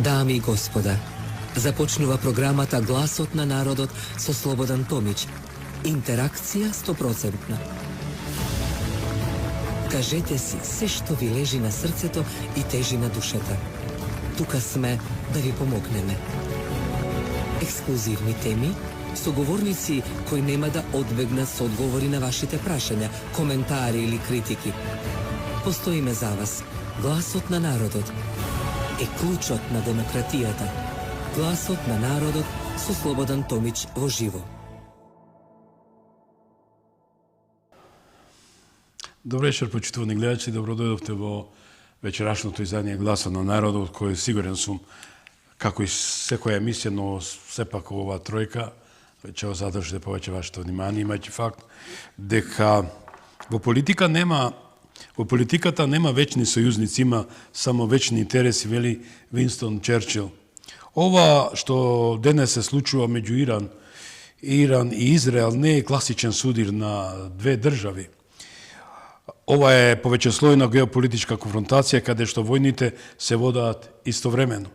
Дами и господа, започнува програмата Гласот на народот со Слободан Томич. Интеракција 100%. Кажете си се што ви лежи на срцето и тежи на душата. Тука сме да ви помогнеме. Ексклузивни теми, соговорници кои нема да одбегнат со одговори на вашите прашања, коментари или критики. Постоиме за вас. Гласот на народот е клучот на демократијата. Гласот на народот со Слободан Томич во живо. Добро вечер, почитувани гледачи, добро дојдовте во вечерашното издание Гласот на народот, кој сигурен сум, како и секоја емисија, но сепак ова тројка ќе го задржите повеќе вашето внимание, имајќи факт дека во политиката нема вечни сојузници, има само вечни интереси, вели Винстон Черчил. Ова што денес се случува меѓу Иран и Израел не е класичен судир на две држави. Ова е повеќеслојна геополитичка конфронтација каде што војните се водат истовремено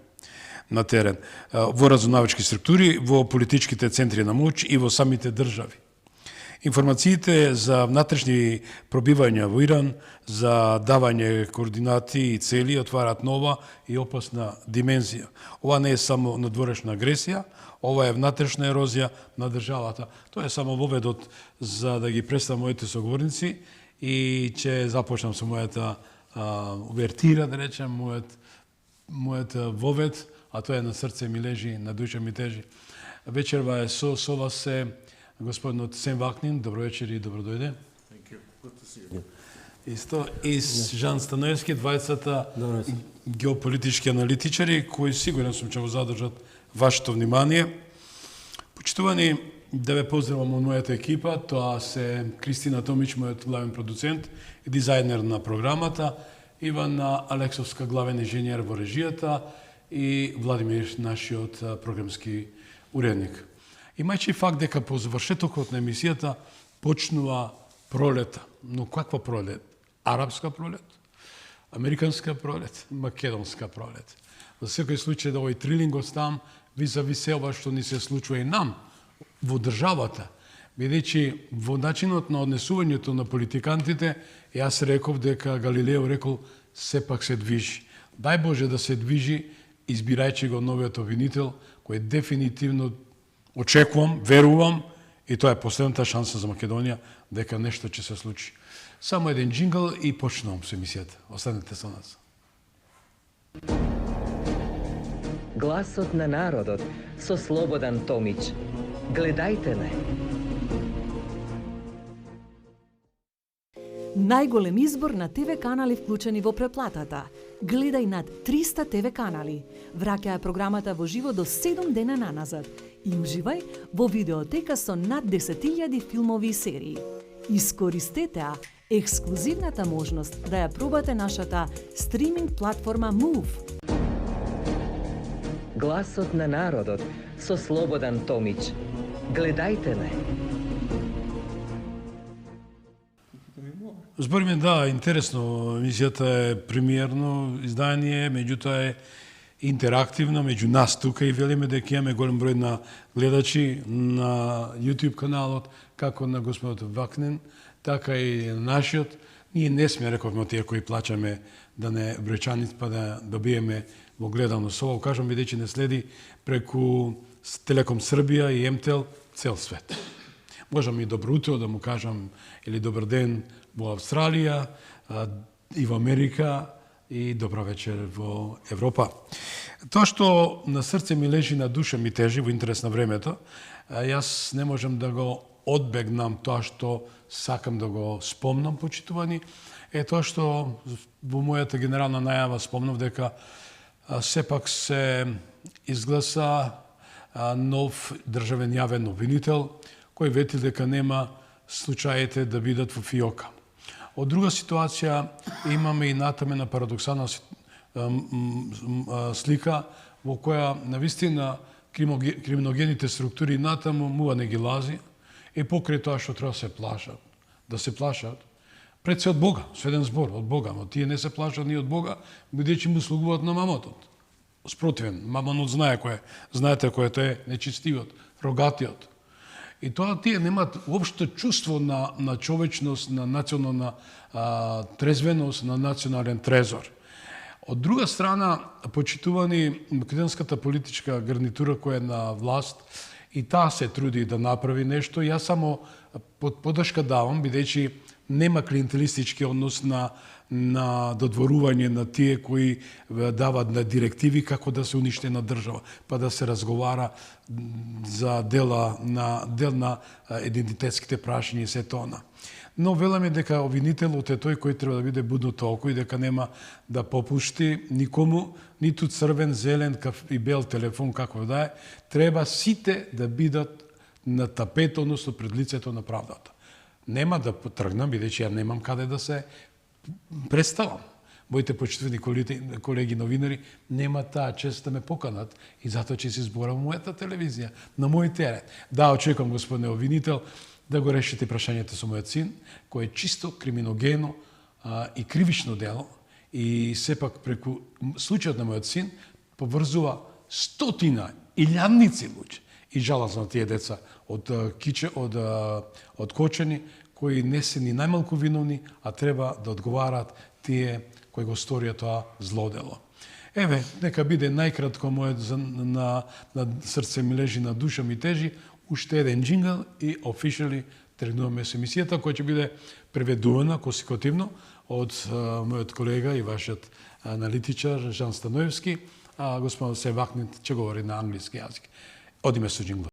на терен, во разузнавачки структури, во политичките центри на моќ и во самите држави. Информациите за внатрешни пробивања во Иран, за давање координати и цели отварат нова и опасна димензија. Ова не е само надворешна агресија, ова е внатрешна ерозија на државата. Тоа е само воведот за да ги представам моите соговорници и ќе започнам со мојата увертира, да речем, мојот вовед, а тоа е на срце ми лежи, на душа ми тежи. Вечерва е со вас е господинот Сем Вакнин. Добро вечер и добро дојде. Исто и Жан Станоевски, двајцата геополитички аналитичари кои сигурен сум ќе го задржат вашето внимание. Почитувани, да ве поздравам од мојата екипа, тоа се Кристина Томич, мојот главен продуцент и дизајнер на програмата, Ивана Алексовска, главен инженер во режијата и Владимир, нашиот програмски уредник. Имајќи факт дека по завршетокот на емисијата почнува пролета. Но каква пролет? Арапска пролет? Американска пролет? Македонска пролет? Во секој случај да овој трилингот там визави се ова што ни се случува и нам во државата, бидејќи во начинот на однесувањето на политикантите, јас реков дека Галилео рекол сепак се движи. Дај Боже да се движи, избирајќи го новиот обвинител, кој дефинитивно очекувам, верувам, и тоа е последната шанса за Македонија дека нешто ќе се случи. Само еден джингл и почнувам со емисијата. Останете со нас. Гласот на народот со Слободан Томич. Гледајте ме. Најголем избор на ТВ канали вклучени во преплатата. Гледај над 300 ТВ канали. Враќаја програмата во живо до 7 дена наназад. И уживај во видеотека со над 10.000 филмови и серии. Искористете ја ексклузивната можност да ја пробате нашата стриминг платформа Move. Гласот на народот со Слободан Томич. Гледајте ме. Збориме, да, интересно, емисијата е премиерно издание, меѓутоа е интерактивно меѓу нас тука и велиме дека имаме голем број на гледачи на YouTube каналот, како на господот Вакнин, така и на нашиот. Ние не сме, рековме, тие кои плачаме да не бројчаните па да добиеме во гледаност. Ова кажам бидејќи не следи преку Телеком Србија и МТел цел свет. Можам и добро утро да му кажам или добар ден во Австралија и во Америка и добро вечер во Европа. Тоа што на срце ми лежи, на душа ми тежи во интерес на времето, јас не можам да го одбегнам тоа што сакам да го спомнам, почитувани, е тоа што во мојата генерална најава спомнав дека сепак се изгласа нов државен јавен обвинител, кој вети дека нема случаите да бидат во фиока. Од друга ситуација имаме и натамена парадоксална слика во која навистина криминогените структури натаму мува не ги лази и покрај тоа што треба да се плашат, Пред се од Бога, сведен збор од Бога, но тие не се плашат ни од Бога, бидејќи му слугуваат на мамонот. Спротивен, мамонот знае кој е, знаете кој е тој нечистивиот, рогатиот. И тоа тие немаат уопшто чувство на човечност, на национална трезвеност, на национален трезор. Од друга страна, почитувани македонската политичка гарнитура која е на власт, и таа се труди да направи нешто, јас само поддршка давам, бидејќи нема клиентелистички однос на додворување на тие кои дават на директиви како да се уништи една држава, па да се разговара за дел на идентитетските прашања и се тоа. Но веламе дека обвинителот е тој кој треба да биде будното око и дека нема да попушти никому, ниту црвен, зелен и бел телефон, како да е, треба сите да бидат на тапет, односно пред лицето на правдата. Нема да потргнам, бидејќи ја немам каде да се представам. Моите почитувани колеги новинари нема таа чест да ме поканат и затоа ќе се зборам во мојата телевизија, на мој терен. Да, очекувам, господине обвинител, да го решите прашањето со мојот син, кој е чисто криминогено и кривично дело, и сепак преку случајот на мојот син поврзува стотина, илјадници луѓе. И жалазно тие деца од Кочани, кои не се ни најмалку виновни, а треба да одговараат тие кои го сторија тоа злодело. Еве, нека биде најкратко мојот на срце ми лежи, на душа ми тежи, уште еден джингл и официјали тргнуваме со емисијата, која ќе биде преведувана консекутивно од мојот колега и вашиот аналитичар Жан Станоевски, а господин Севакнит ќе говори на англиски јазик. Одиме со джингл.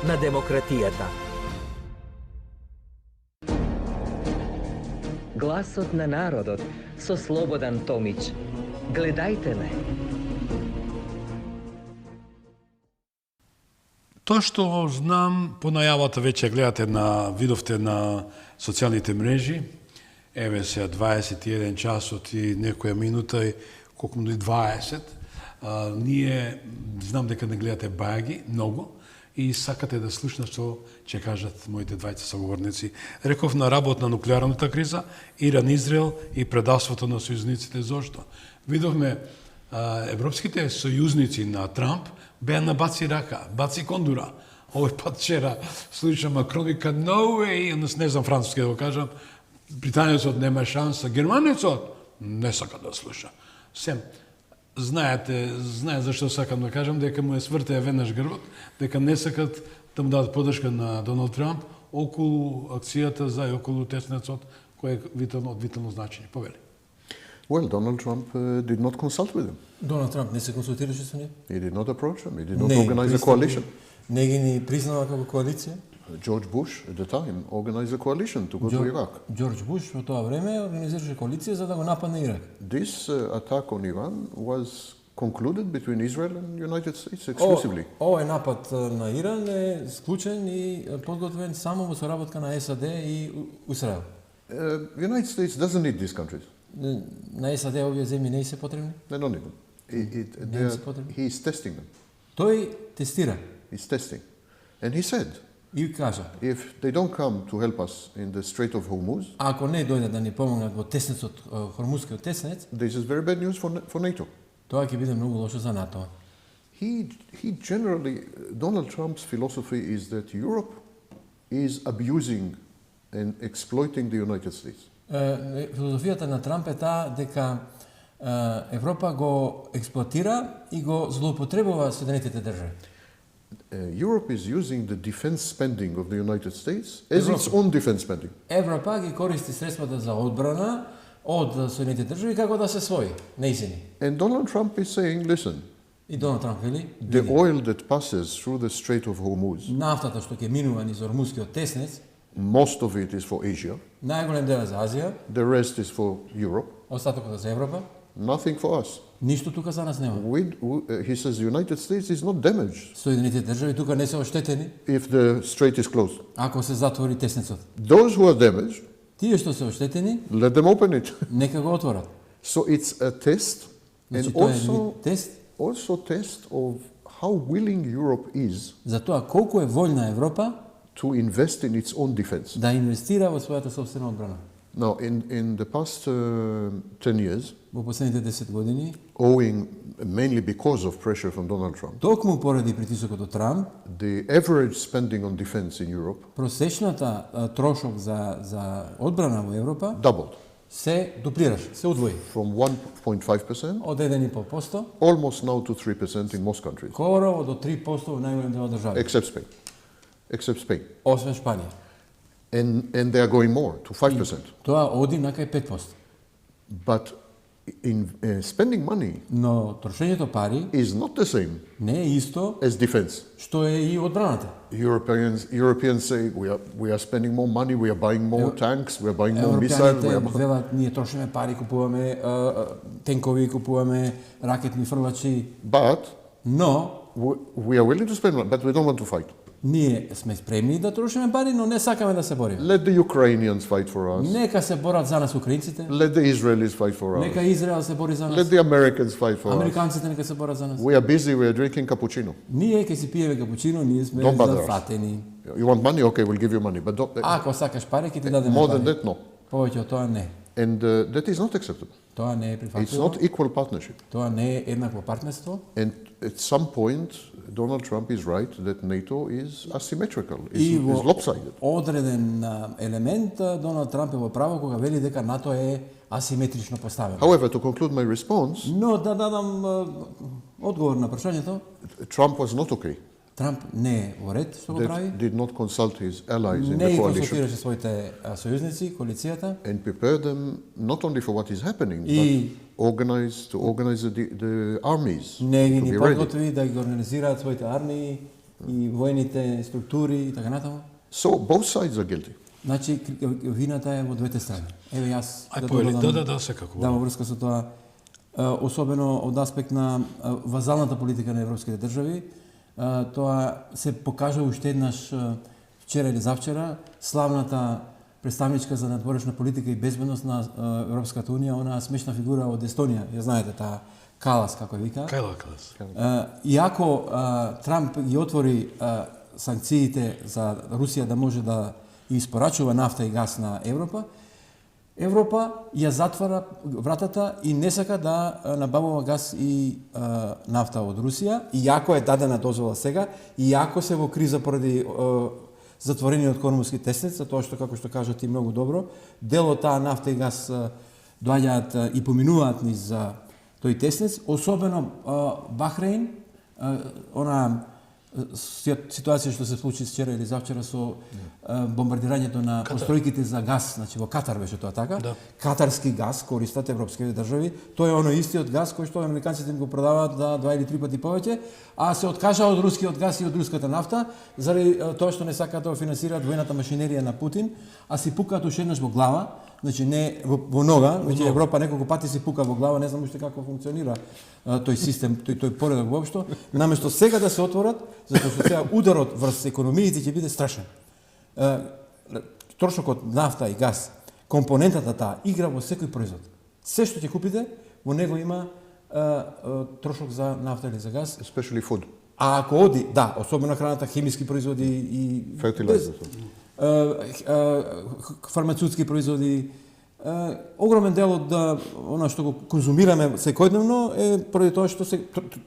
На демократијата. Гласот на народот со Слободан Томич. Гледајте ме. Тоа што знам, по најавата веќе гледате видовте на социјалните мрежи, еве се 21 часот и некоја минута и колку и 20, ние знам дека не гледате бајаги, многу, и сакате да слушнат што ќе кажат моите двајца соговорници. Реков на работ на нуклеарната криза, Иран, Израел и предавството на сојузниците. Зошто? Видовме европските сојузници на Трамп беа на баци рака, баци кондура. Овој пат вчера слушам Макрон вика no way, не знам француски да го кажам, британиецот нема шанса, германецот не сака да слуша. Сем знае зашто сакам да кажам, дека му е свртеа веднаш грбот, дека не сакат да му дадат поддршка на Доналд Трамп околу акцијата за и околу теснецот, кој е од витално значење. Повели. Well, Donald Trump did not consult with him. Donald Trump не се консултираше со нив? He did not approach them. He did not organize a coalition. Не ги ни признава како коалиција? George Bush at the time organized a coalition to go to Iraq. George Bush во тоа време организираше коалиција за да го нападне Ирак. This attack on Iran was concluded between Israel and United States exclusively. Овој напад на Иран е склучен и подготвен само во соработка на САД и Израел. United States doesn't need these countries. На САД овие земји не се потребни? They don't need them. He is testing them. Тој тестира. He's testing. And he said, и кажа, if they don't come to help us in the Strait of Hormuz, ако не дојдат да ни помогнат во теснецот, Хормузскиот теснец, this is very bad news for NATO. Тоа ќе биде многу лошо за НАТО. He generally, Donald Trump's philosophy is that Europe is abusing and exploiting the United States. Филозофијата на Трамп е таа дека Европа го експлоатира и го злоупотребува Соединетите држави. Europe is using the defense spending of the United States as its own defense spending. Европа ги користи средствата за одбрана од Соединетите држави како да се своји, нејзини. And Donald Trump is saying, listen, и Доналд Трамп вели, the oil that passes through the Strait of Hormuz, нафтата што ќе минува низ Ормузскиот теснец, most of it is for Asia. Најголем дел е за Азија. The rest is for Europe. Остатокот е за Европа. Nothing for us. Ништо тука за нас нема. He says the United States is not damaged Соединените држави тука не се оштетени if the strait is closed. ако се затвори тесницот. Those who are damaged, Тие што се оштетени, let them open it. нека го отворат. So it's a test, Значи and тоа е also, вид тест also test of how willing Europe is за тоа колку е вољна Европа to invest in its own defense. да инвестира во својата собствена одбрана. Now, in the past 10 years, Во последните 10 години, owing mainly because of pressure from Donald Trump, токму поради притисокот од Трамп, the average spending on defense in Europe просечната трошок за одбрана во Европа doubled се дуплираше, се удвои. from 1.5% Од 1,5% almost now to 3% in most countries, скоро до 3% во најголем дел држави, except Spain. Except Spain. освен Шпанија. And they are going more, to 5%. Тоа оди на кај 5%. But in spending money Но трошењето пари is not the same не е исто as defense. што е и одбраната. Europeans say we are spending more money, we are buying more tanks, we are buying more missiles. Европјаните велат ние трошиме пари, купуваме тенкови, купуваме ракетни фрлачи, But но we are willing to spend money, but we don't want to fight. ние сме спремни да трошиме пари, но не сакаме да се бориме. Let the Ukrainians fight for us. Нека се борат за нас украинците, Let the Israelis fight for us. нека Израел се бори за Let нас, the Americans fight for us. американците нека се борат за нас. We are busy, we are drinking cappuccino. Ние ќе си пиеме капучино, ние сме Don't bother us. зафатени. You want money? Okay, we'll give you money. But don't, Ако сакаш пари, ќе ти дадеме more than пари. that, no. Повеќе од тоа не. And that is not acceptable. Тоа не е It's прифатливо. not equal partnership. Тоа не е еднакво партнерство. And at some point, Donald Trump is right that NATO is asymmetrical, И is во lopsided. одреден елемент Доналд Трамп е во право кога вели дека НАТО е асиметрично поставено. However, to conclude my response, Но да дадам одговор на прашањето, Trump was not okay. Трамп не е во ред што го прави. That did not consult his allies in Не the ги coalition консултираше своите сојузници, коалицијата, and prepare them not only for what is happening, И- but organize the armies не ги to ни be ready. подготви да ги организираат своите армии и војните структури и така натаму. So both sides are guilty. Значи вината е во двете страни. Еве јас Ај повели, додадам- да, секако. Да, во врска со тоа, особено од аспект на вазалната политика на европските држави, тоа се покажа уште еднаш вчера или завчера, славната представничка за надворешна политика и безбедност на Европската унија, онаа смешна фигура од Естонија, ја знаете, таа Калас, како ја вика. Кајла клас. Иако Трамп ги отвори санкциите за Русија да може да испорачува нафта и газ на Европа ја затвара вратата и не сака да набавува газ и нафта од Русија, иако е дадена дозвола сега, иако се во криза поради затворениот Корморски тесниц, тоа што, како што кажа ти многу добро, дел од таа нафта и газ доаѓаат и поминуваат низ тој теснец, особено Бахрейн, она ситуација што се случи вчера или завчера со бомбардирањето на постројките за газ, значи во Катар беше тоа така. Да. Катарски газ користат европските држави. Тоа е оној истиот газ кој што американците им го продаваат за 2 или 3 пати повеќе, а се откажа од рускиот газ и од руската нафта заради тоа што не сакаат да го финансираат војната машинерија на Путин, а си пукаат уште еднаш во глава, значи не во нога, значи Европа неколку пати си пука во глава, не знам уште како функционира тој систем, тој поредок воопшто, наместо сега да се отворат, затоа што сега ударот врз економиите ќе биде страшен. Трошокот нафта и газ, компонентата таа игра во секој производ. Се што ќе купите, во него има трошок за нафта или за газ. Especially food. А ако оди, да, особено храната, хемиски производи и Fertilizers. фармацутски производи, огромен дел од она што го конзумираме секојдневно е поради тоа што се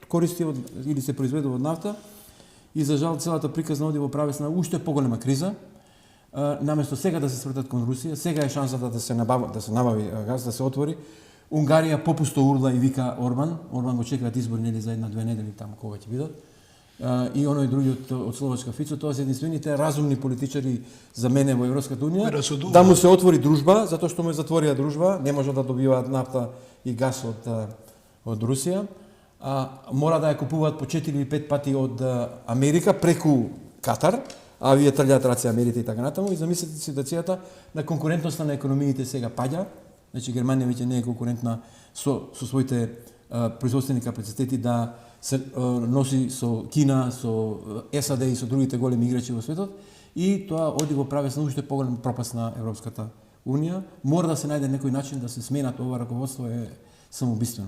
користи од, или се произведува од нафта и за жал целата приказна оди во правец на уште поголема криза. Наместо сега да се свртат кон Русија, сега е шансата да се набави газ, да се отвори. Унгарија попусто урла и вика Орбан го чекаат избори нели за 1-2 недели таму кога ќе бидат. И оној другиот од Словачка Фицо, тоа се единствените разумни политичари за мене во Европската унија, да му се отвори дружба, затоа што му е затворија дружба, не може да добиваат нафта и газ од Русија, мора да ја купуваат по 4 или 5 пати од Америка преку Катар, а вие трљаат раце Америте и така натаму, и замислете ситуацијата на конкурентноста на економиите сега паѓа, Значи Германија веќе не е конкурентна со своите производствени капацитети да се носи со Кина, со САД и со другите големи играчи во светот, и тоа оди во прави се уште поголем пропаст на Европската Унија. Мора да се најде некој начин да се сменат ова раководство, е самоубиствено.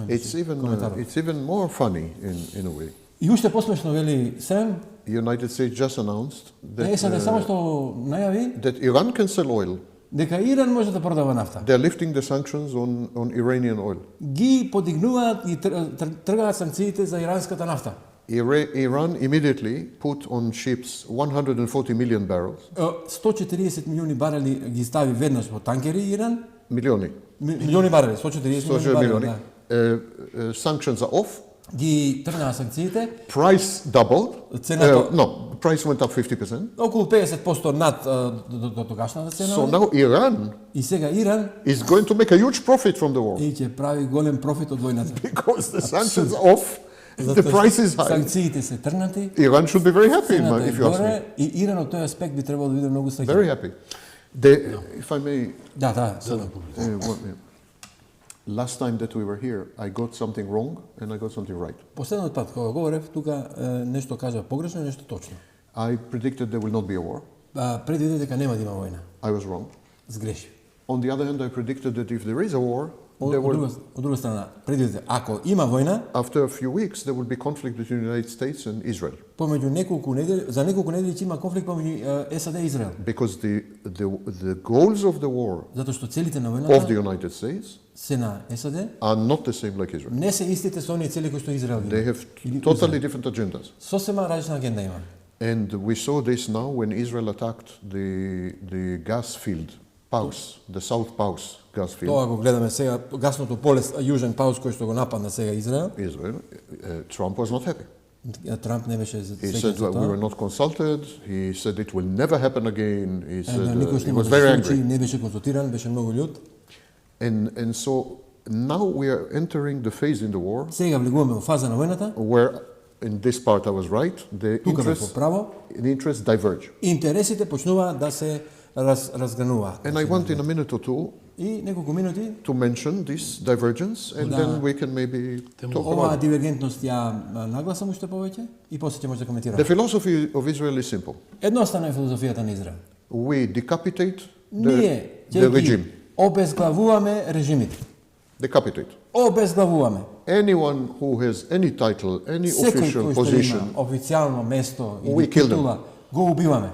It's even more funny in a way. И уште посмешно, вели Сем, United States just announced that, САД само што најави that Iran can sell oil. дека Иран може да продава нафта. They're lifting the sanctions on Iranian oil. Ги подигнуваат и тргаат санкциите за иранската нафта. Iran immediately put on ships 140 million barrels. 140 милиони барели ги стави веднаш во танкери Иран. Милиони барели, 140 милиони барели. Sanctions are off. Ги тргнаа санкциите. Price doubled. Price went up 50%. Околу 50% над до тогашната цена. So now Iran и сега Иран is going to make a huge profit from the war. И ќе прави голем профит од војната. Because the sanctions are off, the price is high. Санкциите се тргнати. Iran should be very happy, if you ask me. И Иран од тој аспект би требало да биде многу среќен. Very happy. If I may. Last time that we were here, I got something wrong and I got something right. Последниот пат кога говорев, тука нешто кажав погрешно и нешто точно. I predicted there will not be a war. Предвидев дека нема да има војна. I was wrong. Сгрешив. On the other hand, I predicted that if there is a war, од друга страна, предвидев ако има војна, after a few weeks there will be conflict between the United States and Israel. Помеѓу неколку недели, за неколку недели ќе има конфликт помеѓу САД и Израел. Because the goals of the war затоа што целите на of војната the United States се на САД are not the same like Israel. не се истите со оние цели кои што Израел има. They have totally different agendas. Сосема различна агенда има. And we saw this now when Israel attacked the gas field, Paus, the South Paus gas field. Тоа го гледаме сега, гасното поле Јужен Паус кој што го нападна сега Израел. Trump was not happy. Трамп не беше He said we were not consulted. He said it will never happen again. He said he was very very angry. Не беше консултиран, беше многу љут. And so now we are entering the phase in the war. Сега влегуваме во фаза на војната. Where in this part I was right. The interests diverge. Интересите почнуваат да се разгрануваат. And I want in a minute or two и неколку минути to mention this divergence and then we can maybe talk оваа about it. дивергентност ја нагласам уште повеќе и после ќе може да коментираме. The philosophy of Israel is simple. Едноставна е филозофијата на Израел. We decapitate the regime. Обезглавуваме режимите. Decapitate. Обезглавуваме. Anyone who has any title, any official position, официјално место we или kill them. титула, го убиваме.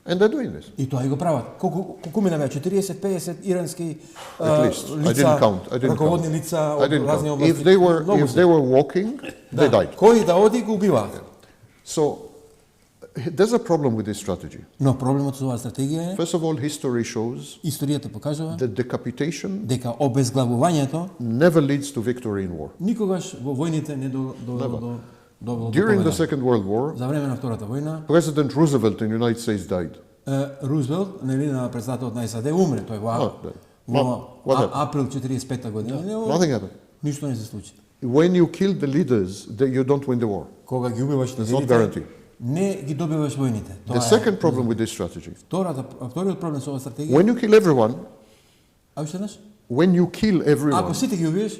And they're doing this. И тоа и го прават. Колку минаме 40-50 ирански I didn't count. раководни лица од разни области. If they were walking, they died. Кој да оди го убиваат. So there's a problem with this strategy. Но проблемот со оваа стратегија е, First of all, history shows историјата покажува that decapitation дека обезглавувањето never leads to victory in war. никогаш во војните не довело до During the победа. Second World War, За време на Втората војна, President Roosevelt in the United States died. Рузвелт, на председателот на САД, умре. Тој во април 45 година. Nothing happened. Ништо не се случи. When you kill the leaders, you don't win the war. Кога ги убиваш There's not лидерите, guarantee. не ги добиваш војните. The second problem with this strategy, Вториот проблем со оваа стратегија, when you kill everyone, уште еднаш, when you kill ако everyone, сите ги убиеш,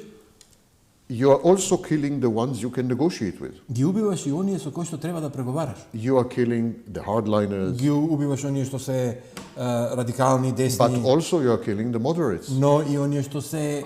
you are also killing the ones you can negotiate with. ги убиваш и оние со кои што треба да преговараш. You are killing the hardliners, Ги убиваш оние што се радикални, десни, but also you are killing the moderates. но и оние што се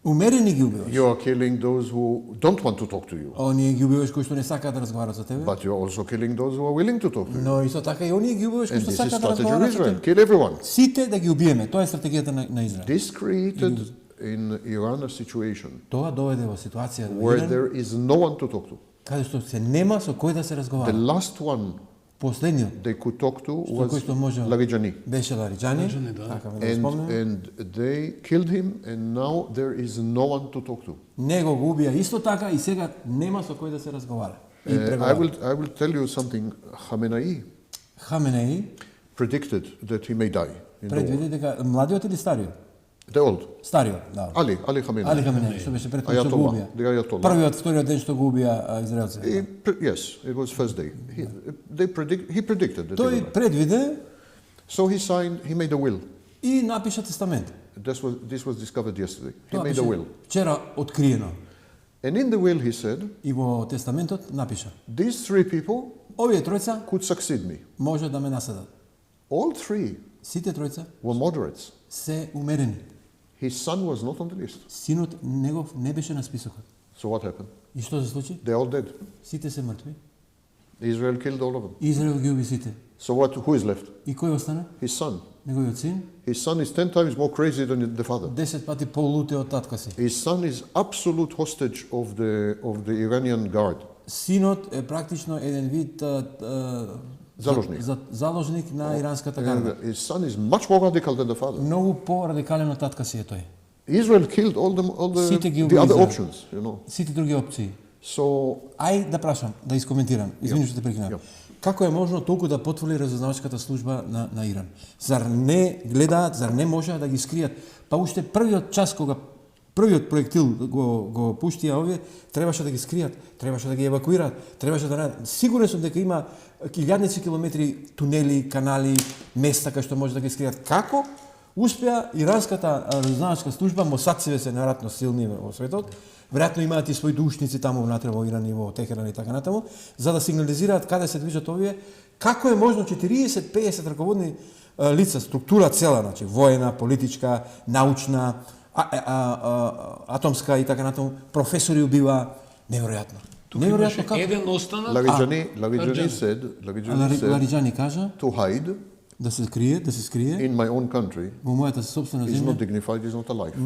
умерени ги убиваш. You are killing those who don't want to talk to you, Оние ги убиваш кои што не сакаат да разговарат со тебе. but you are also killing those who are willing to talk to you. Но исто така и оние ги убиваш кои And што this is сакаат да strategy of разговарат со Israel. тебе. Kill everyone. Сите да ги убиеме. Тоа е стратегијата на Израел. This created in Iran a situation Тоа доведе во ситуација where Иран, there is no one to talk to. каде што се нема со кој да се The разговара. last one Последниот they could talk to кој was што може Larijani. беше Лариджани, така ме да спомнам. And they killed him, and now there is no one to talk to. Него го убија исто така и сега нема со кој да се разговара. И I преговара. will tell you something. Khamenei Хаменеи predicted that he may die in the war. предвиди дека младиот или стариот? The old. Стариот, да. Ali Khamenei. Али Хаменеи, што беше пред тоа што го Ayatollah, убија. the Ayatollah. Првиот, вториот ден што го убија израелците. Yes, it was first day. He predicted that. Тој предвиде So he made a will. и напиша тестамент. This was discovered yesterday. He Тоа made беше a will. вчера откриено. And in the will he said, И во тестаментот напиша: these three people овие тројца could succeed me. може да ме наследат. All three Сите тројца were moderates. се умерени. His son was not on the list. Синот негов не беше на списокот. So what happened? И што се случи? They're all dead. Сите се мртви. Israel killed all of them. Израел ги уби сите. So who is left? И кој остана? His son. Неговиот син, His son is 10 times more crazy than the father. 10 пати полуте од татка си. His son is absolute hostage of the Iranian guard. Синот е практично еден вид Заложник. заложник на иранската гарда. And his son is much more radical than the father. Многу по-радикален од татка си е тој. Israel killed all Сите ги the уби other Израел. options, you know. Сите други опции. So Ај да прашам, да искоментирам. Извини што те прекинав. Ја. Како е можно толку да потволи разузнавачката служба на Иран? Зар не гледаат, зар не можеа да ги скријат? Па уште првиот час кога првиот проектил го пуштија овие, требаше да ги скријат, требаше да ги евакуираат, требаше да сигурен сум дека има илјадници километри тунели, канали, места кај што може да ги скријат. Како успеа иранската разузнавачка служба, Мосад се неверојатно силни во светот, веројатно имаат и своји душници таму внатре во Иран и во Техеран и така натаму, за да сигнализираат каде се движат овие, како е можно 40-50 раководни лица, структура цела, значи воена, политичка, научна, атомска и така натаму, професори убива, неверојатно. Неверојатно како. Еден остана. Larijani said Лариджани кажа to hide да се скрие in my own country во мојата собствена is земја. not dignified, is not alive.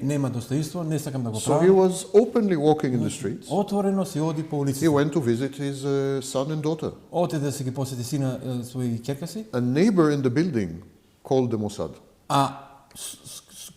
Нема достоинство, не сакам да го So he правам. was openly walking in the streets. Отворено се оди по He улиците. went to visit his son and daughter. Оде да се ги посети сина своји ќерка си. A neighbor in the building called the Mossad. А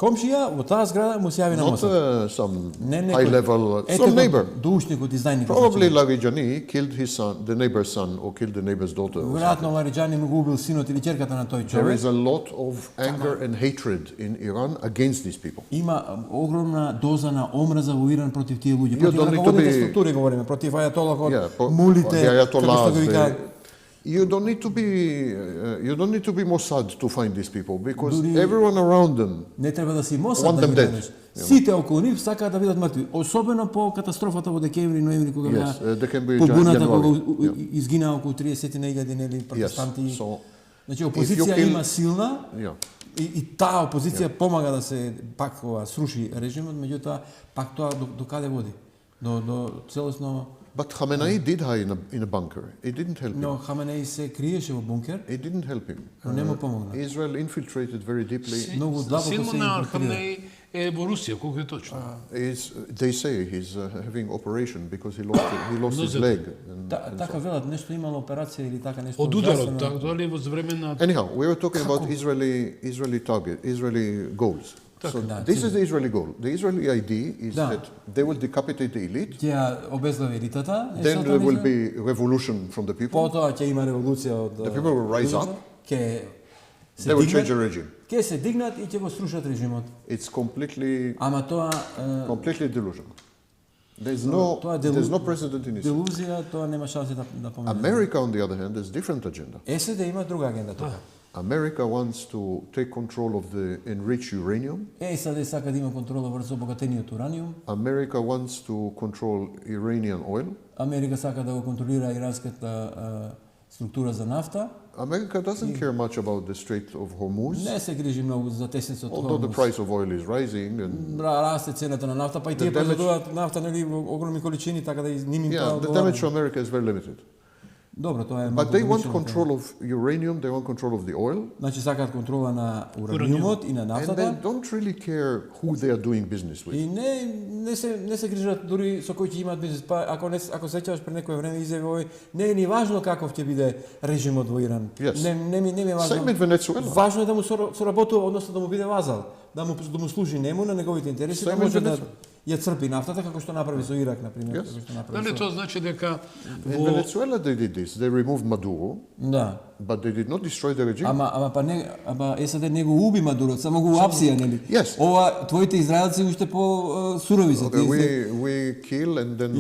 комшија во таа зграда му се јави на Not Мосад. some Не high level, some neighbor. Душникот, издајникот. Probably Larijani killed his son, the neighbor's son, or killed the neighbor's daughter. or Веројатно Лариджани му го убил синот или ќерката на тој There човек. is a lot of anger and hatred in Iran against these people. Има огромна доза на омраза во Иран против тие луѓе. You Против don't need to раководните be- структури говориме, против ајатолахот, the мулите, како што ayatollahs, ги викаат. you don't need to be Mossad to find these people because Дури- everyone around them. Не треба да си Мосад Want да them ги dead. гледаш. Сите околу нив сакаат да видат мртви. Особено по катастрофата во декември, ноември, кога Yes, беа December, побуната, January, кога yeah. изгинаа околу 30.000 нели протестанти. so Значи if опозиција you kill- има силна Yeah. и таа опозиција помага да се пак сруши режимот, меѓутоа пак тоа до каде води? До целосно. But Khamenei did hide in a bunker. It didn't help him. Но Хаменеи се криеше во бункер. It didn't help him. Но не му помогна. Israel infiltrated very deeply. Многу длабоко се Синот на инфилтрира. Хамнеи е во Русија, колку е точно. They say he's having operation because he lost his leg. Така велат, нешто имало операција или така нешто. Од ударот, здравствено. така, дали во време на Anyhow, we were talking about Israeli goals. So Да, this is the Israeli goal. The Israeli idea is Да. that they will decapitate the elite. Ќе обезглави елитата. Then there will be revolution from the people. Потоа ќе има револуција од The people will rise up. Ќе се They will change the дигнат, regime. ќе се дигнат и ќе го срушат режимот. It's completely Ама тоа delusional. There's тоа no precedent in Israel. делузија, тоа нема шанси да помине. America, on the other hand, has different agenda. САД има друга агенда тоа. America wants to take control of the enriched uranium. САД сака да има контрола врз обогатениот ураниум. America wants to control Iranian oil. Америка сака да го контролира иранската структура за нафта. America doesn't care much about the Strait of Hormuz, Не се грижи многу за тесницот although the Хормуз. price of oil is rising. And Расте цената на нафта, па и тие damage- произведуваат нафта нели во огромни количини, така да ним yeah, тоа the одговара. damage to America is very limited. Добро, тоа е But многу they want ограничено. control of uranium, they want control of the oil, Значи сакаат контрола на ураниумот и на and нафтата. they don't really care who they are doing business with. И не се грижат дури со кој ќе имаат бизнес. Па ако сеќаваш пред некое време изјави овој, не е ни важно каков ќе биде режимот во Иран. Yes. Не ми е важно. Same with Venezuela. Важно е да му соработува, односно да му биде вазал, да му служи нему на неговите интереси, да Same with може да Venezuela. ја црпи нафтата како што направи со Ирак на пример, Yes. како што направи. Дали со- тоа значи дека In во Venezuela they did this. They removed Maduro. Да. but they did not destroy the regime. Ама САД не го уби Мадуро, само го апсија, нели? Yes. Ова твоите израелци уште по сурови се. We kill and then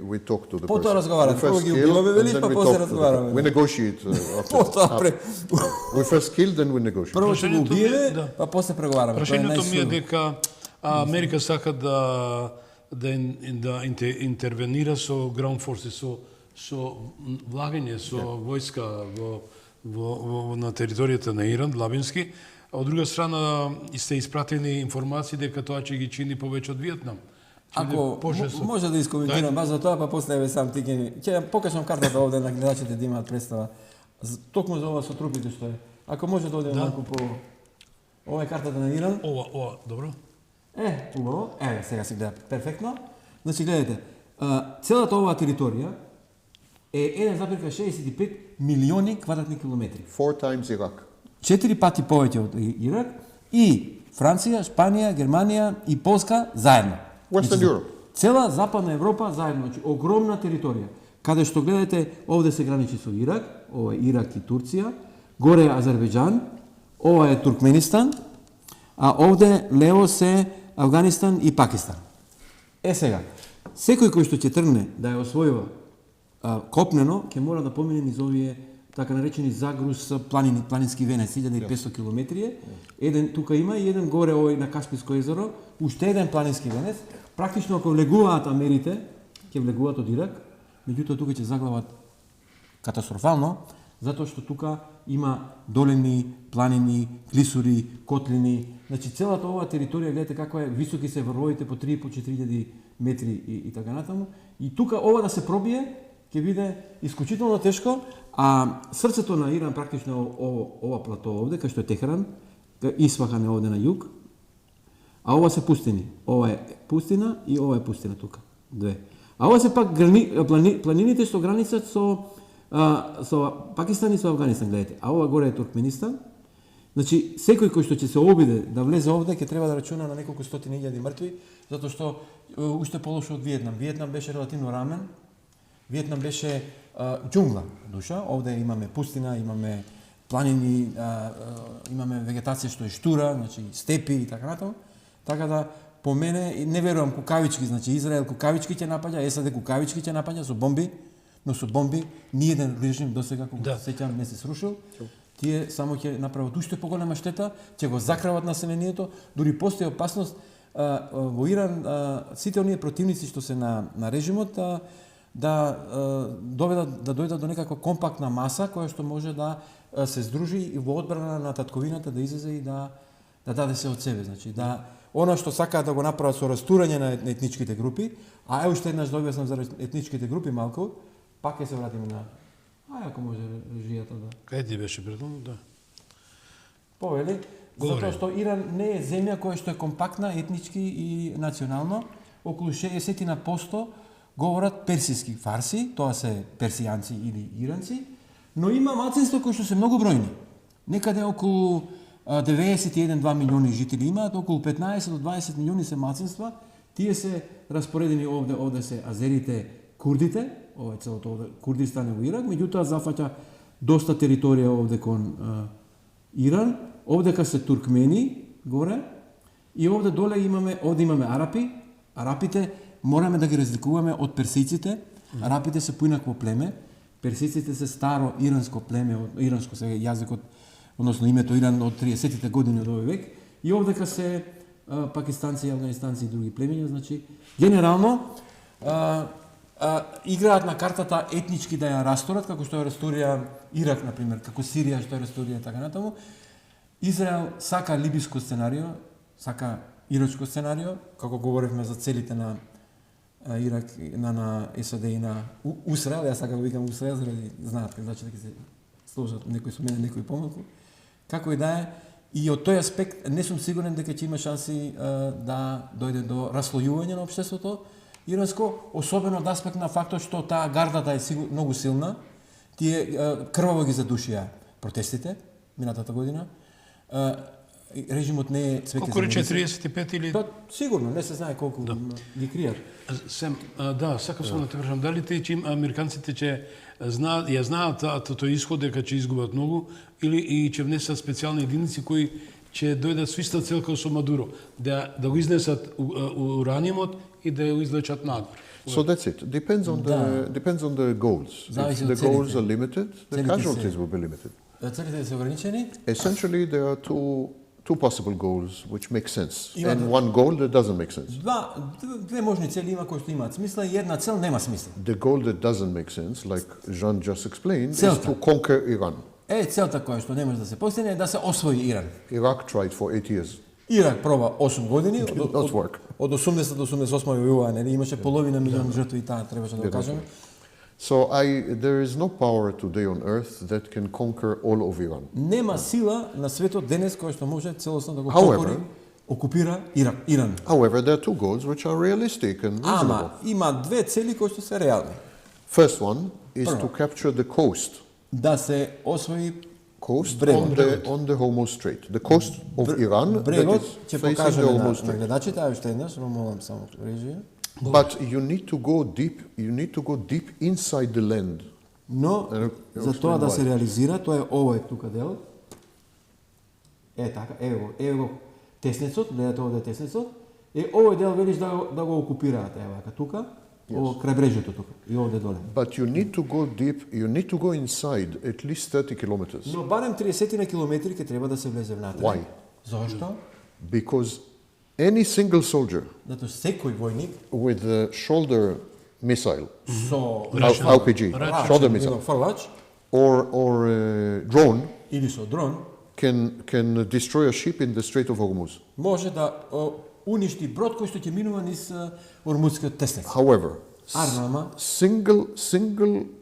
we talk to the Потоа person. разговараме. We Прво first ги kill убиваме, and велиш, then па we после talk to the разговараме. person. We negotiate after. Потоа We first kill, then we negotiate. прво ќе го убиеме, Да. па после преговараме. Тоа е Прашањето ми е најсурово. дека Америка сака да интервенира со ground forces, со влагање со војска на територијата на Иран, длабински, а од друга страна сте испратени информации дека тоа ќе ги чини повеќе од Виетнам. Ако може да искоментирам баш за тоа, па после еве сам ти ќе покажам картата овде на гледачите да имаат представа. Токму за ова со трупите што е. Ако може да одиме малку по ова е картата на Иран. Ова, добро. Убаво. Еве, сега се гледа перфектно. Значи гледате, целата оваа територија е 1,65 милиони квадратни километри. 4 times Iraq. 4 пати повеќе од Ирак и Франција, Шпанија, Германија и Полска заедно. Western Europe. Цела Западна Европа заедно, значи огромна територија. Каде што гледате, овде се граничи со Ирак, ова е Ирак и Турција, горе е Азербејџан, ова е Туркменистан, а овде лево се Афганистан и Пакистан. Сега, секој кој што ќе тргне да ја освојува копнено, ќе мора да помине низ овие така наречени загруз планински венец, 1500 километри. Еден тука има и еден горе овој на Касписко езеро, уште еден планински венец. Практично ако влегуваат америте, ќе влегуваат од Ирак, меѓутоа тука ќе заглават катастрофално, затоа што тука има долини, планини, клисури, котлини. Значи целата оваа територија, гледате како е, високи се врвовите по 3 по 4000 метри и така натаму. И тука ова да се пробие ќе биде исклучително тешко, а срцето на Иран практично ова плато овде, кај што е Техеран, Исфахан е овде на југ, а ова се пустини. Ова е пустина и ова е пустина тука. Две. А ова се пак планините што граничат со Пакистан и со Афганистан, гледате. А ова горе е Туркменистан. Значи, секој кој што ќе се обиде да влезе овде, ќе треба да рачуна на неколку стотини илјади мртви, затоа што уште полошо од Виетнам. Виетнам беше релативно рамен. Виетнам беше џунгла, душа. Овде имаме пустина, имаме планини, имаме вегетација што е штура, значи степи и така натаму. Така да по мене не верувам кукавички, значи Израел кукавички ќе напаѓа, САД кукавички ќе напаѓа со бомби, но со бомби ниеден режим досега кога се сеќавам не се срушил. Тие само ќе направат уште поголема штета, ќе го закрават населението, дури постои опасност во Иран сите оние противници што се на режимот да дојдат до некаква компактна маса која што може да се здружи и во одбрана на татковината да излезе и да даде се од себе, значи она што сакаат да го направат со растурање на етничките групи, а уште еднаш да објаснам за етничките групи малку, пак ќе се вратиме на ако може режијата да. Кај ти беше предходно, да. Повели, затоа што Иран не е земја која што е компактна етнички и национално, околу 60% говорат персиски фарси, тоа се персијанци или иранци, но има малцинство кои што се многу бројни. Некаде околу 91-2 милиони жители имаат, околу 15 до 20 милиони се малцинства. Тие се распоредени овде се азерите, курдите, ова е целото овде, Курдистан е во Ирак, меѓутоа зафаќа доста територија овде кон Иран, овдека се туркмени горе и овде доле имаме арапи. Арапите мораме да ги разликуваме од персиците. Арапите се поинакво племе. Персиците се старо иранско племе, иранско се јазикот, односно името Иран од 30-тите години од овој век. И овдека се пакистанци, афганистанци и други племиња, значи генерално играат на картата етнички да ја расторат, како што ја расторија Ирак, например, како Сирија што ја расторија така натаму. Израел сака либиско сценарио, сака ирачко сценарио, како говоревме за целите на Ирак, на САД и на Усраел, јас сака го викам Усраел, заради знаат, значи дека се сложат некој со мене, некој помалку. Како и да е, и од тој аспект не сум сигурен дека ќе има шанси да дојде до раслојување на општеството иранско, особено од аспект на фактот што таа гардата е многу силна. Тие крваво ги задушија протестите минатата година. режимот не е цвеќе Колку за рече мириси. 35 или Па, сигурно, не се знае колку ги кријат. да, сакав само да те прашам, дали те че американците ќе знаат тој ишод дека ќе изгубат многу или и ќе внесат специјални единици кои ќе дојдат со иста цел како со Мадуро, да го изнесат ураниумот и да го излечат надвор. So that's it. Depends on the goals. Зависи If од the goals целите. are limited, the Целите casualties се- will be limited. Целите се ограничени. Essentially, there are two possible goals which make sense, Има and два- one goal that doesn't make sense. Две можни цели има кои што имаат смисла и една цел нема смисла. The goal that doesn't make sense, like Jean just explained, is Celta. to conquer Iran. Целта која што не може да се постигне е да се освои Иран. Iraq tried for 8 years. Ирак проба 8 години, It did not work. од 80 до 88 војува, нели имаше половина милион жртви и таа требаше да го кажеме. So there is no power today on earth that can conquer all of Iran. Нема сила на светот денес која што може целосно да го However- покори, окупира Иран. However, there are two goals which are realistic and reasonable. Ама има две цели кои што се реални. First one is Prvo. to capture the coast Да се освои on the Hormuz Strait. The coast of Iran that брегот, is ќе facing the покажеме на Hormuz Strait. гледачите, а уште еднаш, молам само режија. But you need to go deep. You need to go deep inside the land. Но Ево, за тоа да explain се why. реализира, тоа е овој тука дел. Така, ево го теснецот, гледате овде теснецот. Овој дел велиш да го окупираат, ево вака тука, ово крај брежето тука и овде доле. But you need to go deep. You need to go inside at least 30 kilometers. Но барем 30 на километри ќе треба да се влезе внатре. Why? Зошто? Because any single soldier Затоа секој војник with a shoulder missile, со RPG, shoulder missile, фрлач or drone или со дрон can destroy a ship in the Strait of Hormuz. може да уништи брод кој што ќе минува низ Ормудскиот теснец. However, Ама single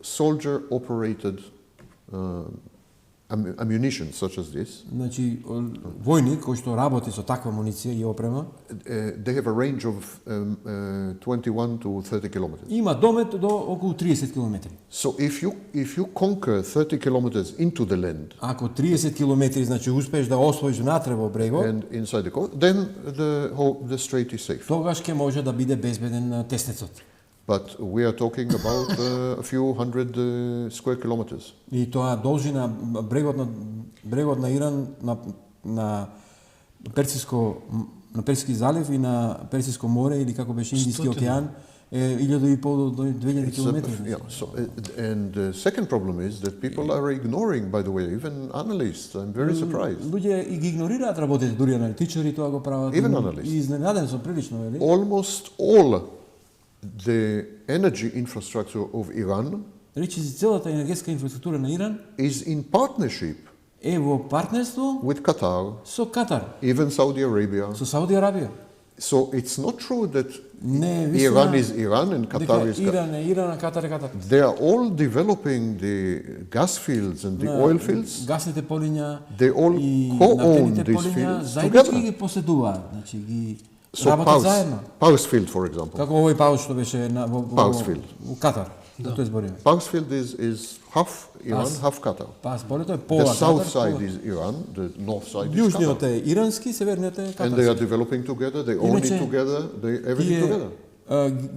soldier operated ammunition such as this, значи војник кој што работи со таква муниција и опрема they have a range of 21 to 30 kilometers. има домет до околу 30 километри. So if you conquer 30 kilometers into the land Ако 30 километри значи успееш да освоиш внатре во брегот, and inside the coast, then the strait is safe. тогаш ќе може да биде безбеден теснецот. But we are talking about a few hundred square kilometers. И тоа должина брегот на Иран на Перски залив и на Персиско море или како беше Индиски океан е 1500 до 2000 километри. Yeah. So, and the second problem is that people are ignoring, by the way, even analysts. I'm very surprised. Луѓе и ги игнорираат работите, дури аналитичари тоа го прават. Even analysts. И изненаден сум прилично, нели? Almost all the energy infrastructure of Iran Речи за целата енергетска инфраструктура на Иран is in partnership е во партнерство with Qatar, со Катар, even Saudi Arabia. со Сауди Арабија. So it's not true that Не е Iran вистина is Iran and Qatar дека is Qatar. Иран е Иран, а Катар е Катар. They are all developing the gas fields and the oil fields. Гасните полиња They all и co-own нафтените these полиња fields заеднички together. ги поседуваат, значи ги So работат заедно. Pausfield, for example. Како овој пауз што беше во Pausfield. Катар. За тоа збориме. Pausfield is half Iran, half Qatar. Пас полето е The пола south Катар. side is Iran, the north side is Јужниот Qatar. е ирански, северниот е And they are катарски. developing together, they own it Иначе, together, everything Тие together.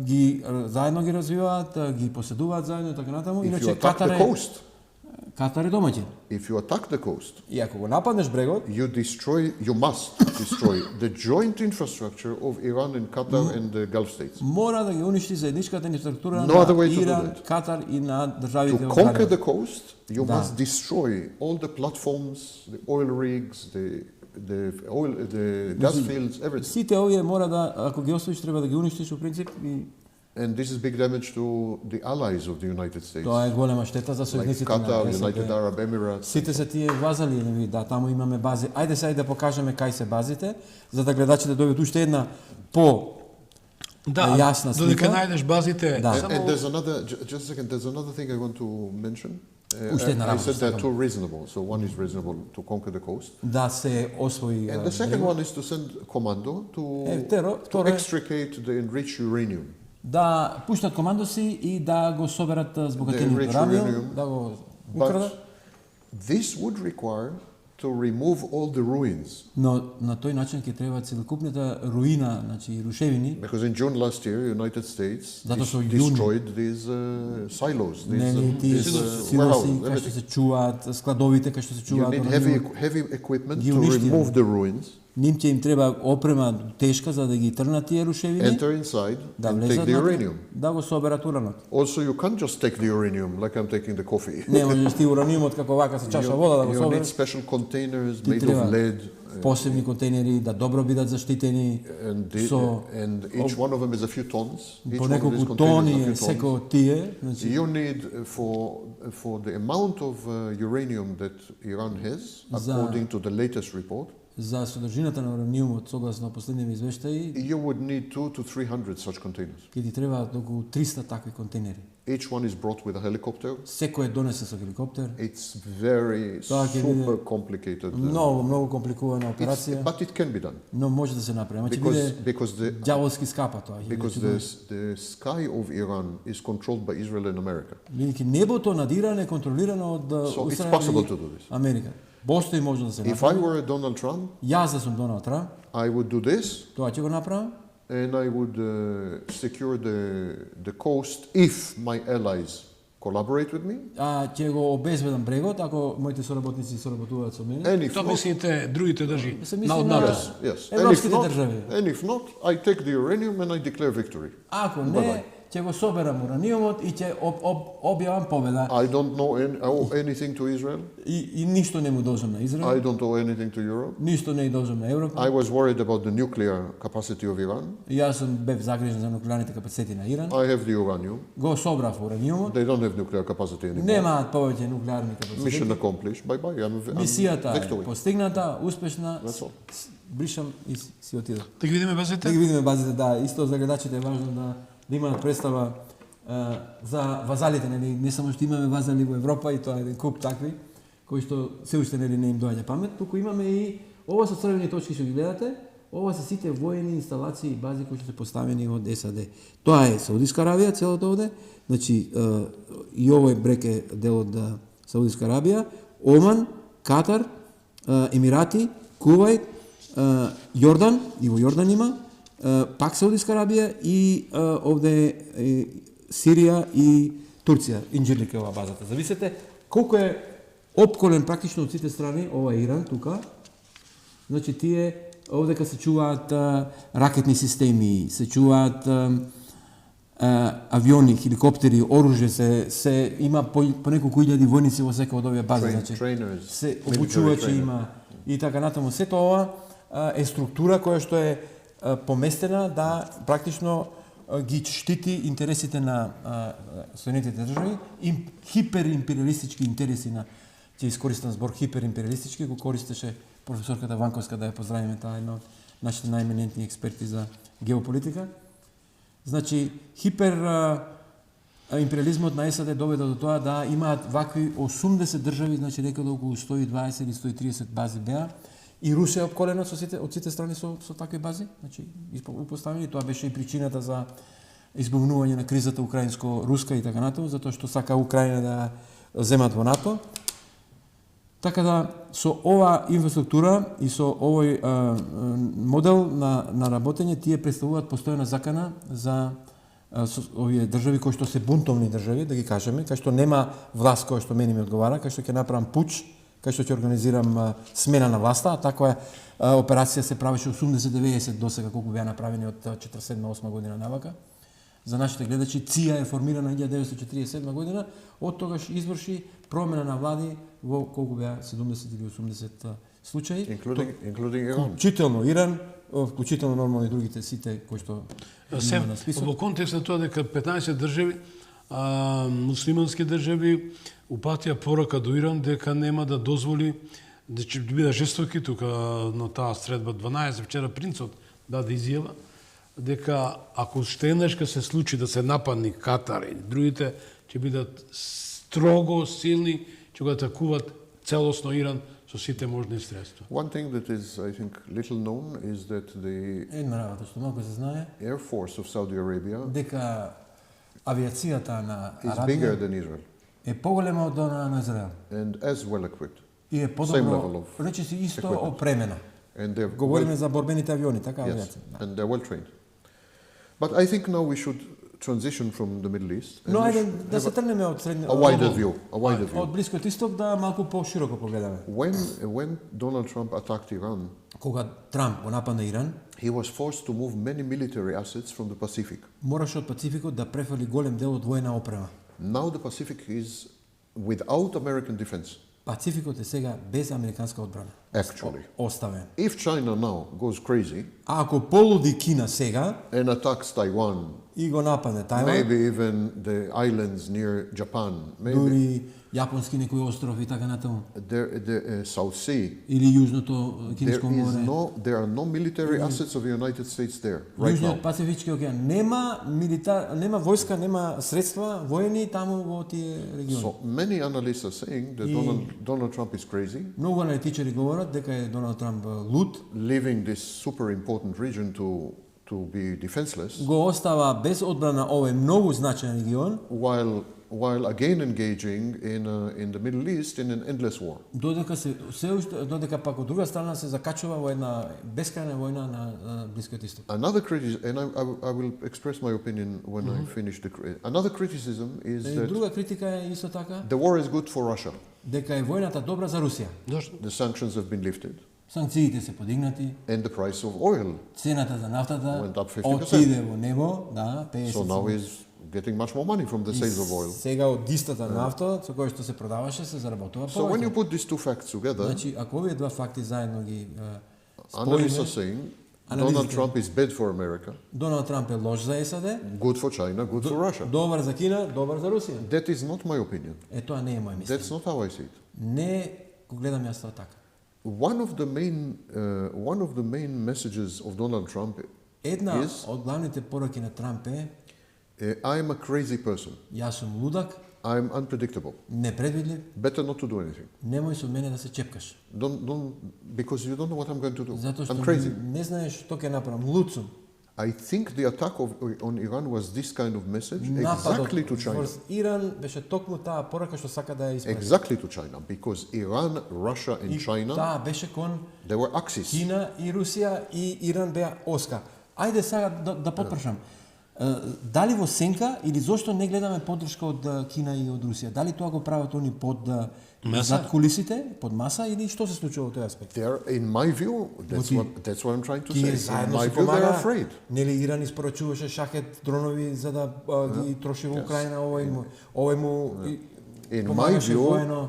ги заедно ги развиваат, ги поседуваат заедно и така натаму. If you Иначе attack the coast, Катар е домаќин. if you attack the coast, И ако го нападнеш брегот, you must destroy the joint infrastructure of Iran and Qatar and the Gulf states. мора да ги уништи заедничката инфраструктура No other way на to do Иран, that. Катар и на To државите од conquer Заливот. the coast, you Da. must destroy all the platforms, the oil rigs, the gas fields, everything. Сите овие мора да, ако ги освоиш, треба да ги уништиш во принцип и And this is big damage to the allies of the United States, тоа е голема штета за like сојузниците Qatar, на United САД. Arab Emirates. Сите се тие вазали, нели, да, таму имаме бази. Ајде сега да покажеме кај се базите, за да гледачите добијат уште една по јасна слика. Додека најдеш базите, Да. само And there's another, just a second, there's another thing I want to mention. Уште една I работа, said they're сакам. too reasonable. So one is reasonable to conquer the coast. Да се освои. And the second one is to send commando to второ е extricate the enriched uranium. да пуштат командоси и да го соберат збогатениот enriched ураниум, uranium. да го But украдат. this would require to remove all the ruins. Но на тој начин ќе треба целокупната руина, значи рушевини. Because in June last year, United States Затоа што јуни destroyed these silos, нели тие силоси warehouses, кај што everything. се чуваат, складовите кај што се You чуваат. need heavy equipment Ги to уништија. remove the ruins, Ним ќе им треба опрема тешка за да ги трнат тие рушевини, enter inside да and take влезат the внатре, uranium. да го соберат уранот. Also, you can't just take the uranium like I'm taking the coffee. Не можеш ти ураниумот како вака со чаша вода да го You need собереш. special containers Ти made треба of lead. посебни контейнери да добро бидат заштитени со And each one of them is a few tons. Each по one of these неколку containers тони is a е few секој tons. од тие, значи You need for the amount of uranium that Iran has, according to the latest report, за содржината на ураниумот согласно последниот извештај, you would need 200 to 300 such containers. ќе ти треба околу 300 такви контейнери. Each one is brought with a helicopter. Секој е донесе со хеликоптер. It's very Тоа ќе биде super complicated. Многу компликувана операција, But it can be done но може да се направи. Ама ќе because биде the ѓаволски скапа тоа. because the sky of Iran is controlled by Israel and America. Бидејќи небото над Иран е контролирано од So it's Израел possible и to do this. Америка. Постои може да се If I направи. were Donald Trump, Јас да сум Доналд Трамп, I would do this тоа ќе го направам. and I would secure the coast if my allies collaborate with me. А ќе го обезбедам брегот ако моите соработници соработуваат со мене. And if Тоа not, мислите другите држави Се на мисли од на НАТО. yes. Европските држави. And if not, I take the uranium and I declare victory. Ако не, ќе го соберам ураниумот и ќе објавам победа. I don't owe anything to Israel. И ништо не му должам на I Израел, don't owe anything to Europe. ништо не должам на Европа. I was worried about the nuclear capacity of Iran. Јас сум бев загрижен за нуклеарните капацитети на Иран. I have the uranium. Го собрав ураниумот. They don't have nuclear capacity anymore. Немаат повеќе нуклеарни капацитети. Mission accomplished. Bye bye. I'm Мисијата е victory. постигната, успешна. That's all. Бришам и си отидов. Да ги видиме Да базите? ги видиме базите, да. Исто за гледачите е важно да имаат представа за вазалите, нели, не само што имаме вазали во Европа и тоа е еден куп такви кои што се уште нели не им доаѓа памет, туку имаме и ова со црвени точки што ги гледате, ова се сите воени инсталации и бази кои што се поставени од САД. Тоа е Саудиска Аравија, целото овде, значи и овој брег е дел од Саудиска Арабија, Оман, Катар, Емирати, Кувајт, Јордан, и во Јордан има, пак Саудиска Арабија и овде Сирија и Турција. Инџирлик е ова базата. Зависете колку е опколен практично од сите страни, ова е Иран тука. Значи тие овдека се чуваат ракетни системи, се чуваат авиони, хеликоптери, оружје, се има по неколку илјади војници во секој од овие бази, значи Trainers, се military обучувачи trainer. има и така натаму. Сето ова е структура која што е поместена да практично ги штити интересите на Соединетите држави и хиперимпериалистички интереси на, ќе искористам збор хиперимпериалистички, го користеше професорката Ванковска, да ја поздравиме, таа е една од нашите најменентни експерти за геополитика. Значи, империализмот на САД доведе до тоа да имаат вакви 80 држави, значи некаде околу 120 или 130 бази беа, и Русија обколена од сите страни со такви бази, значи упоставени. Тоа беше и причината за избавнување на кризата украинско-руска и така натаму, затоа што сака Украина да земат во НАТО. Така да, со ова инфраструктура и со овој модел на работење, тие представуваат постојана закана за овие држави кои што се бунтовни држави, да ги кажеме, кај што нема власт која што мене ми одговара, кај што ќе направам пуч, кај што ќе организирам смена на власта, а таква операција се правеше 80-90 досега, колку беа направени од 47-8 година навака. За нашите гледачи, ЦИА е формирана 1947 година, од тогаш изврши промена на влади во колку беа 70 или 80 случаи. Including Iran. Вклучително Иран, вклучително нормално и другите сите кои што има на список. Во контекст на тоа дека 15 држави, муслимански држави, упатија порака до Иран дека нема да дозволи да ќе биде жестоки тука на таа средба 12 вчера принцот даде изјава дека ако уште еднашка се случи да се нападни Катар и другите, ќе бидат строго силни, ќе го атакуваат целосно Иран со сите можни средства. One thing that is, I think, little known is that the Една работа што малку се знае, Air Force of Saudi Arabia дека авиацијата на is bigger Арабија than Israel е поголема од она на Израел and as well equipped. И е Same level подобро, of речиси исто equipment. опремена. And they're Говориме за борбените авиони, така yes, авиација. Да. and they're well trained. But I think now we should transition from the Middle East and Но we ајде should да have се тргнеме од средно a wider view. A wider view. од Блискиот исток да малку пошироко погледаме. When Donald Trump attacked Iran, Кога Трамп го нападна Иран, he was forced to move many military assets from the Pacific. мораше од Пацификот да префали голем дел од војна опрема. Now the Pacific is without American defense, Пацификот е сега без американска одбрана. actually. Оставен. If China now goes crazy А ако полуди Кина сега and attacks Taiwan, и го нападне Тајван, maybe even the islands near Japan, maybe дури јапонски некои острови и така натаму, the South Sea, или Јужното Кинеско море, there are no military assets of the United States there right now. Јужниот Пацифички океан, нема војска, нема средства војни таму во тие региони. So many analysts are saying that Donald Trump is crazy, Многу аналитичари говорат дека е Доналд Трамп луд, leaving this super important region to be defenseless, го остава без одбрана овој многу значаен регион, while again engaging in the Middle East in an endless war. додека пак од друга страна се закачува во една бескрајна војна на Блискиот исток. Another criticism, and I will express my opinion when I finish another criticism is that Друга критика е исто така the war is good for Russia. дека е војната добра за Русија. The sanctions have been lifted, Санкциите се подигнати, and the price of oil цената за нафтата Went up 50%. отиде во небо, да, 50%. so now is getting much more money from the sales of oil. Сега од дистата нафта, со која што се продаваше, се заработува So when you повеќе. put these two facts together, Значи, ако овие два факти заедно ги analysts are споиме, saying Analysts Donald are- Trump is bad for America, Доналд Трамп е лош за САД, good for China, good for Russia. добар за Кина, добар за Русија. That is not my opinion. Е, тоа не е мој мислење. That's not how I see it. Не го гледам јас тоа така. One of the main messages of Donald Trump Една is од главните пораки на Трамп е I am a crazy person. јас сум лудак, I am unpredictable. непредвидлив, Better not to do anything. немој со мене да се чепкаш. Because you don't know what I'm going to do. Затоа I'm што crazy. не знаеш што ќе направам, луд сум. I think the attack on Iran was this kind of message exactly to China. врз Иран беше токму таа порака што сака да ја испрати. Exactly to China. Because Iran, Russia, and И China, таа беше кон they were axis. Кина и Русија и Иран беа оска. Ајде сега да потпрашам. Дали во сенка или зошто не гледаме поддршка од Кина и од Русија? Дали тоа го прават они под зад кулисите, под маса или што се случува во тој аспект? In my view, that's what I'm trying to say. Тие In заедно my се view, they're помага. afraid. Нели Иран испорачуваше шахет дронови за да ги троши во Украина, овој му In my помагаше view, воено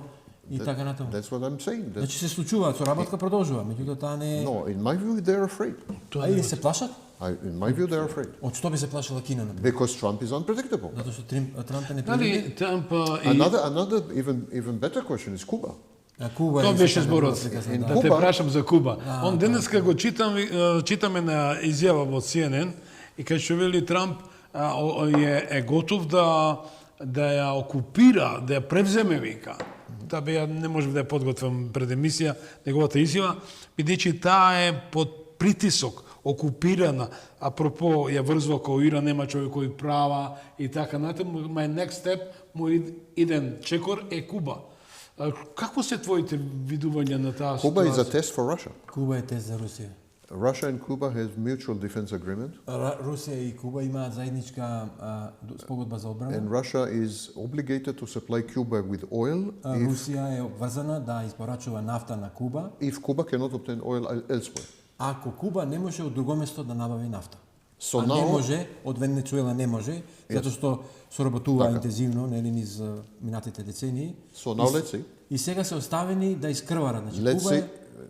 и така натаму. That's what I'm saying. Значи се случуваат, соработка продолжува, меѓутоа таа не е... No, in my view, they're afraid. А или се плашат? In my view, they're afraid. Од што би се плашала Кина, например? Because Trump is unpredictable. Затоа што Трамп е Дали непредвидлив. Трамп и Another even better question is Cuba. А Куба тоа е беше исто така зборот. друга слика, Да да. те прашам за Куба. Он да, денеска го читаме на изјава во CNN и кај што вели Трамп е готов да ја окупира, да ја превземе, вика. Таа беа, не можев да ја подготвам пред емисија, неговата изјава, бидејќи таа е под притисок, окупирана, апропо ја врзува кој Иран нема човекови права и така натаму, my next step, мој иден чекор е Куба. Какво се твоите видувања на таа Cuba is a ситуација? test for Russia. Куба е тест за Русија. Russia and Cuba have mutual defense agreement, Русија и Куба имаат заедничка спогодба за одбрана. and Russia is obligated to supply Cuba with oil Русија е обврзана да испорачува нафта на Куба, if Cuba cannot obtain oil elsewhere. ако Куба не може од друго место да набави нафта. So А не now, може, од Венецуела не може, затоа што соработува интензивно, нели низ минатите децении. so now let's see. И сега се оставени да искрварат. Значи, Let's Куба see. е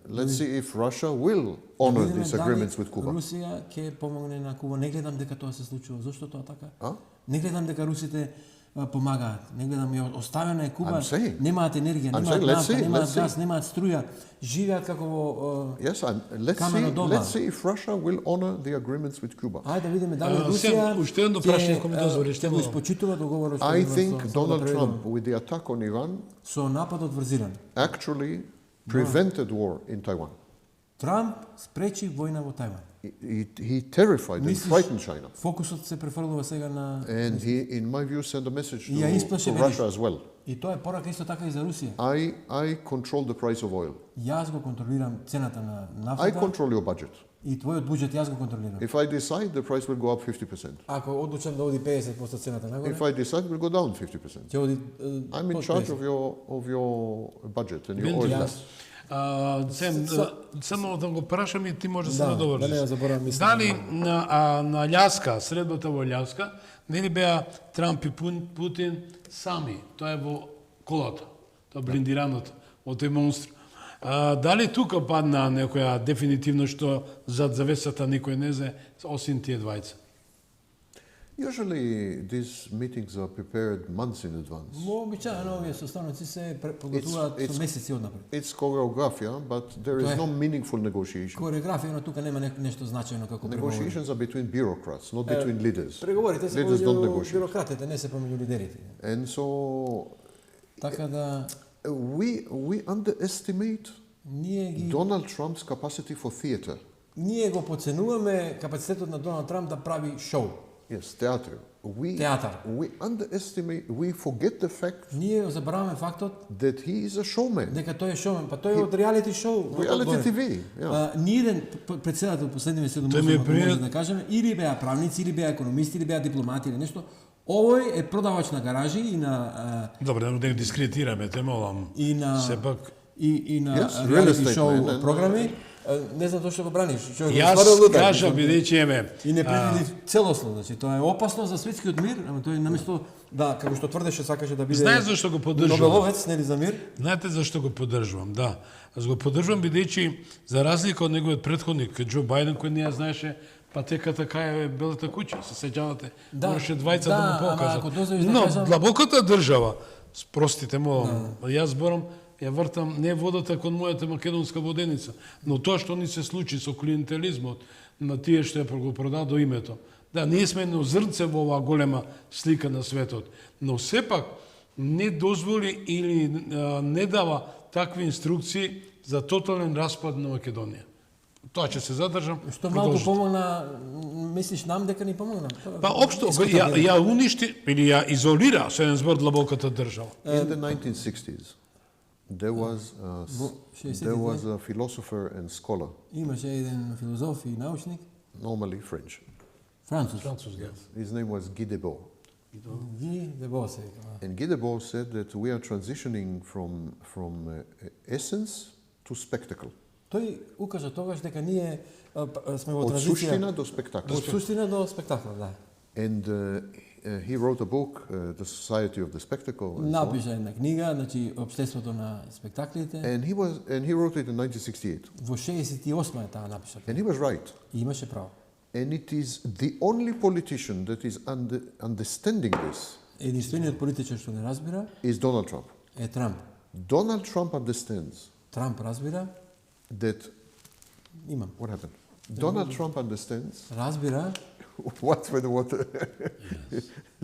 Let's see if Russia will honor видиме these дали agreements with Cuba. Русија ќе помогне на Куба. Не гледам дека тоа се случува. Зошто тоа така? А? Не гледам дека русите помагаат. Не гледам ја оставена е Куба. I'm saying. Немаат енергија, I'm немаат saying, let's нафта, see, немаат let's газ, see. немаат струја. Живеат како во Yes, Камено доба. let's see if Russia will honor the agreements with Cuba. Ајде да видиме дали Сем, Русија уште едно прашање, ако ми дозволиш, ќе го испочитува договорот што I има think со Donald Западен Trump, with the attack on Iran, со нападот врз Иран. actually prevented war in Taiwan. Трамп спречи војна во Тајван. He terrified and Мислиш, frightened China. Фокусот се префрлува сега на... And he, in my view, sent a message И ја to исплаше Russia as well. И тоа е порака исто така и за Русија. I control the price of oil. Јас го контролирам цената на I нафтата control your budget. и твојот буџет јас го контролирам. If I decide, the price will go up 50%. Ако одлучам да оди 50% цената нагоре, If I decide, it will go down 50%. ќе оди I'm in charge of your budget and your oil Винти, price. Само да го прашам и ти може да се Да, надовршиш. да не ја заборавам мислам. Дали на Аљаска, средбата во Аљаска, нели беа Трамп и Путин сами, тоа е во колата, тоа блиндираното, во тој монстр. Дали тука падна некоја дефинитивно што зад завесата никој не знае, освен тие двајца? Usually, these meetings are prepared months in advance. Вообичаено овие состаноци се подготвуваат со месеци однапред. It's choreography, but there is no meaningful negotiation. Кореографија, но тука нема нешто значајно како преговори. Negotiations are between bureaucrats, not between leaders. Преговорите се Leaders don't помеѓу negotiate. бюрократите, не се помеѓу лидерите. And so Така да we underestimate ние ги Donald Trump's capacity for theater. ние го подценуваме капацитетот на Доналд Трамп да прави шоу. Yes, theater. Театар. We underestimate, we forget the fact Ние забораваме фактот that he is a showman. дека тој е шоумен, па тој е од реалити шоу. Reality TV. Yeah. Ниеден председател последниве 7 Тој ми е години, пријат- може да кажеме, или беа правници, или беа економисти, или беа дипломати или нешто. Овој е продавач на гаражи и на Добре, да го дискредитираме, те молам. и на Сепак, и на Yes, real реалити estate, шоу man. програми. Не знам што го браниш. Човек го јас стварил лудак. кажа бидејќи еме И не предвиди целосно, значи тоа е опасно за светскиот мир, ама тој наместо да, како што тврдеше, сакаше да биде Знаеш зашто го поддржувам? Нобеловец, нели за мир? Знаете зашто го поддржувам? Да. Аз го поддржувам бидејќи за разлика од неговиот претходник Џо Бајден кој не ја знаеше патеката кај е Белата куќа, се сеќавате? Да, Можеше двајца да, да му ама покажат. ако дозволиш да Но кажам- длабоката држава, простите молам, јас зборам, ја вртам не водата кон мојата македонска воденица, но тоа што ни се случи со клиентелизмот на тие што ја го прода до името. Да, ние сме едно зрнце во оваа голема слика на светот, но сепак не дозволи или не дава такви инструкции за тотален распад на Македонија. Тоа ќе се задржам. Што малку продолжите. помогна, мислиш нам дека ни помогна? Па општо ја уништи или ја изолира со еден збор длабоката држава. In the 1960s, there was a philosopher and scholar, Имаше еден филозоф и научник, normally French. француз. His name was Guy Debord. Ги Дебо се вика. And Guy Debord said that we are transitioning from essence to spectacle. Тој укажа тогаш дека ние сме во Од транзиција суштина до спектакл. од суштина до спектакл, да. And he wrote a book, The Society of the Spectacle. And, so on. Напиша една книга, значи Општеството на спектаклите. And he wrote it in 1968. Во 68 е таа напиша. And he was right. И имаше право. And it is the only politician that is understanding this Единствениот политичар што не разбира is Donald Trump. е Трамп. Donald Trump understands Трамп разбира, that имам. what happened. Donald Trump understands Разбира what for the water.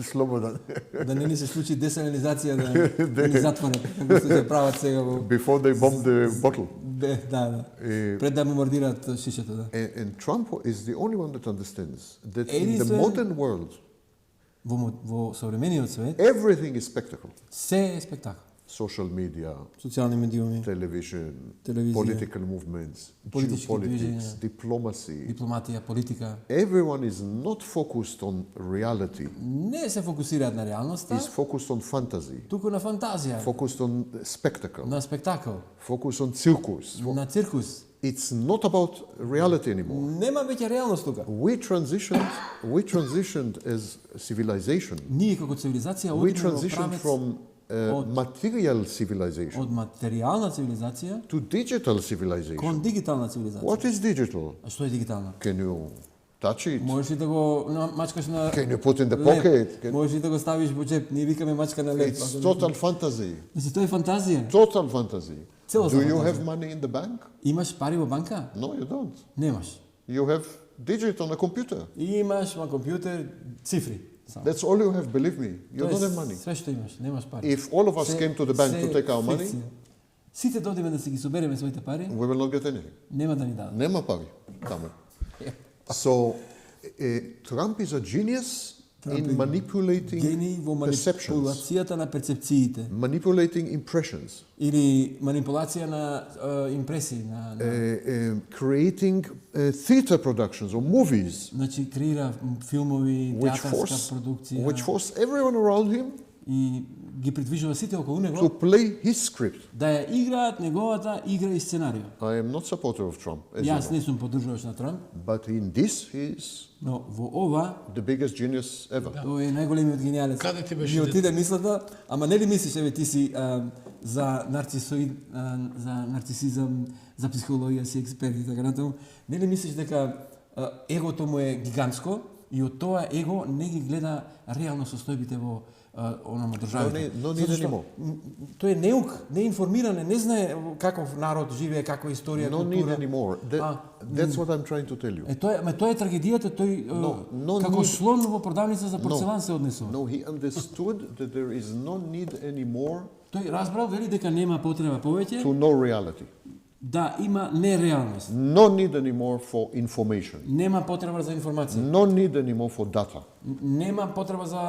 Slobodan. да не ни се случи десалинизација да ни затворат, како што се прават сега во Before they bomb the bottle. да. Пред да бомбардираат шишето, да. And Trump is the only one that understands that in the Единствен- modern world, Во современиот свет everything is spectacle. се е спектакл. Social media, Социјални медиуми, television, Телевизија. political movements, Политички geopolitics, движења. diplomacy. дипломатија, политика, Everyone is not focused on reality. не се фокусираат на реалноста, Is focused on fantasy, туку на фантазија, focused on spectacle, на спектакл, focused on circus. на циркус. It's not about reality anymore. Нема веќе реалност тука. We transitioned as civilization. Ние како цивилизација We одиме во transitioned правец from Od- material civilization од материјална цивилизација to digital civilization. кон дигитална цивилизација. What is digital? А што е дигитална? Can you touch it? Можеш ли да го мачкаш на Can you put in the леп? pocket? Можеш ли да го ставиш во джеп? Ние викаме мачка на леп. It's total fantasy. Значи тоа е фантазија. Total fantasy. Целосна Do you фантазија. have money in the bank? Имаш пари во банка? No, you don't. Немаш. You have digit on a computer. Имаш на компјутер цифри. Само. That's all you have, believe me. You Тоа е don't have money. Све што имаш, немаш пари. If all of us Се- came to the bank to се take our money, фикција. сите додиме да се ги собереме своите пари, we will not get anything. нема да ни дадат. Нема пари таму. So, Trump is a genius in manipulating Гени во perceptions, манипулацијата на перцепциите manipulating impressions, или манипулација на импресии, на creating theater productions or movies значи креира филмови, which театарска продукција force everyone around him и ги придвижува сите околу to него play his script. да ја играат неговата игра и сценарио. I am not supporter of Trump, as you Јас know, не сум поддржуваш на Трамп, but in this he is но во ова the biggest genius ever. тој е најголемиот гениалец. Каде ти беше Ми отиде мислата, ама нели мислиш еве ти си за нарцисизам, за психологија си експерт и така натаму, нели мислиш дека егото му е гигантско и од тоа его не ги гледа реално состојбите во онома државите. No need Затоа што, anymore. Тој е неук, неинформиран, не знае каков народ живее, каква историја, No need култура. anymore. That's what I'm trying to tell you. Тоа е трагедијата, тој no како need- слон во продавница за порцелан се однесува. No, he understood that there is no need anymore Тој разбрал вели дека нема потреба повеќе to know reality. да има нереалност. No need anymore for information. Нема потреба за информација. No need anymore for data. Нема потреба за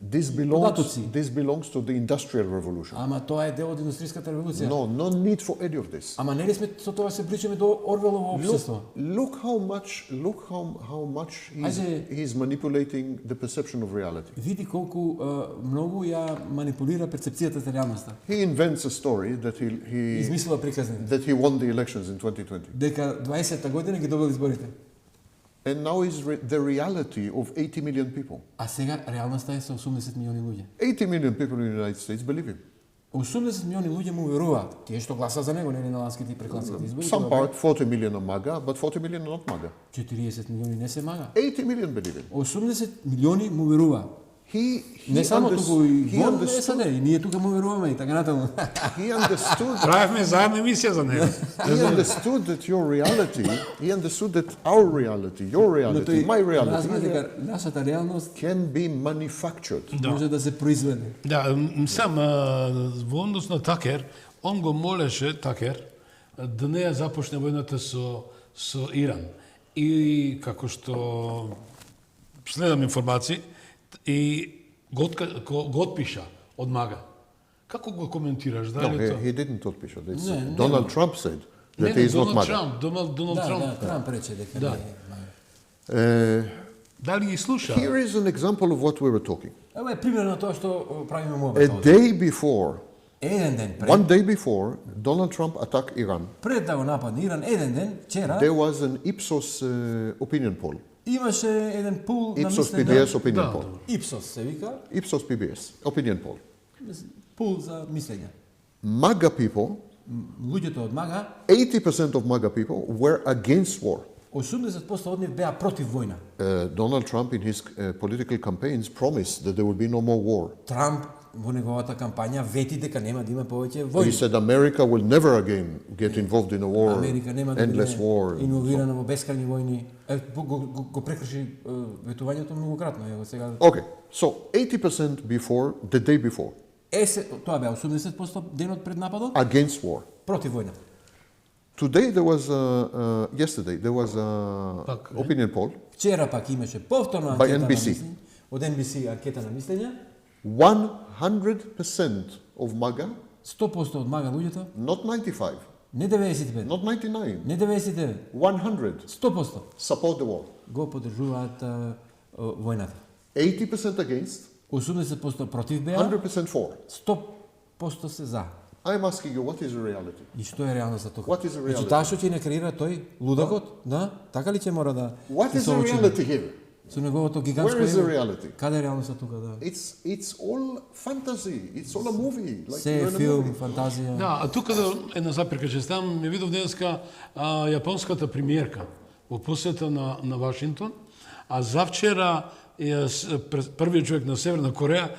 This belongs to the Industrial Revolution. ама тоа е дел од индустријската револуција. No need for any of this. Ама нели сме со тоа се ближиме до Орвелово општество. Look how much he's manipulating the perception of reality. Види колку многу ја манипулира перцепцијата за реалноста. He invents a story that Измислува приказни he won the elections in 2020. дека 20-та година ги добил изборите. And now is the reality of 80 million people. А сега реалноста е со 80 милиони луѓе. 80 million people in the United States believe him. 80 милиони луѓе му веруваат. Тие што гласа за него, нели на ланските и прекланските избори. Some part, 40 million are MAGA, but 40 million are not MAGA. 40 милиони не се мага. 80 million believe him. 80 милиони му веруваат. He Не само туку и во understood, САД, и ние тука му веруваме и така натаму. he understood Правевме заедно емисија за него. he understood that your reality, he understood that our reality, your reality, my разбра reality дека нашата реалност can be manufactured. може да се произведе. Да, сам во однос на Такер, он го молеше Такер да не ја започне војната со Иран. И како што следам информации и го отпиша од Мага. Како го коментираш? No, Дали тоа? he didn't talk it. Ne, Donald Trump said that he is not MAGA. Donald Да, Трамп. да, Трамп рече дека Да. не. Дали ги слуша? Here is an example of what we were talking. Ево е пример на тоа што правиме му A day before, Еден ден пред, one day before, Donald Trump attacked Iran, пред да го нападне Иран, еден ден, вчера, there was an Ipsos opinion poll. имаше еден пул на Ipsos мислење. PBS opinion Да, poll. Ипсос се вика, Ipsos PBS opinion poll. пул за мислење. MAGA people, Луѓето од Мага, 80% of MAGA people were against war. 80% од нив беа против војна. Donald Trump in his political campaigns promised that there will be no more war. Трамп во неговата кампања вети дека нема да има повеќе He војни. said America will never again get involved in a war, Америка нема да endless биде war. инволвирана во бескрајни војни. Го прекрши ветувањето многократно. Ево сега Okay, so 80% before, the day before, тоа беа 80% денот пред нападот against war. против војна. Today there was yesterday there was a Pak, opinion poll. Вчера пак имаше повторно By анкета на NBC. мислење, од NBC анкета на мислења, 100% of MAGA, 100% од Мага луѓето, not 95, не 95, not 99, не 99, 100 100% support the war. го поддржуваат војната. 80% against, 80% против беа, 100% for. 100% се за. I'm asking you, what is the reality? И што е реалноста тука? What is the reality? Значи таа што ќе не креира тој лудокот, да? Така ли ќе мора да What се is the соочиме? reality here? Со неговото гигантско Where is the его? reality? Каде е реалноста тука, да? It's all fantasy. It's all a movie. Like Се you're е in a филм, movie. фантазија. Да, а тука да една запирка че ставам, ми видов денеска јапонската премиерка во посета на Вашингтон, а завчера првиот човек на Северна Кореја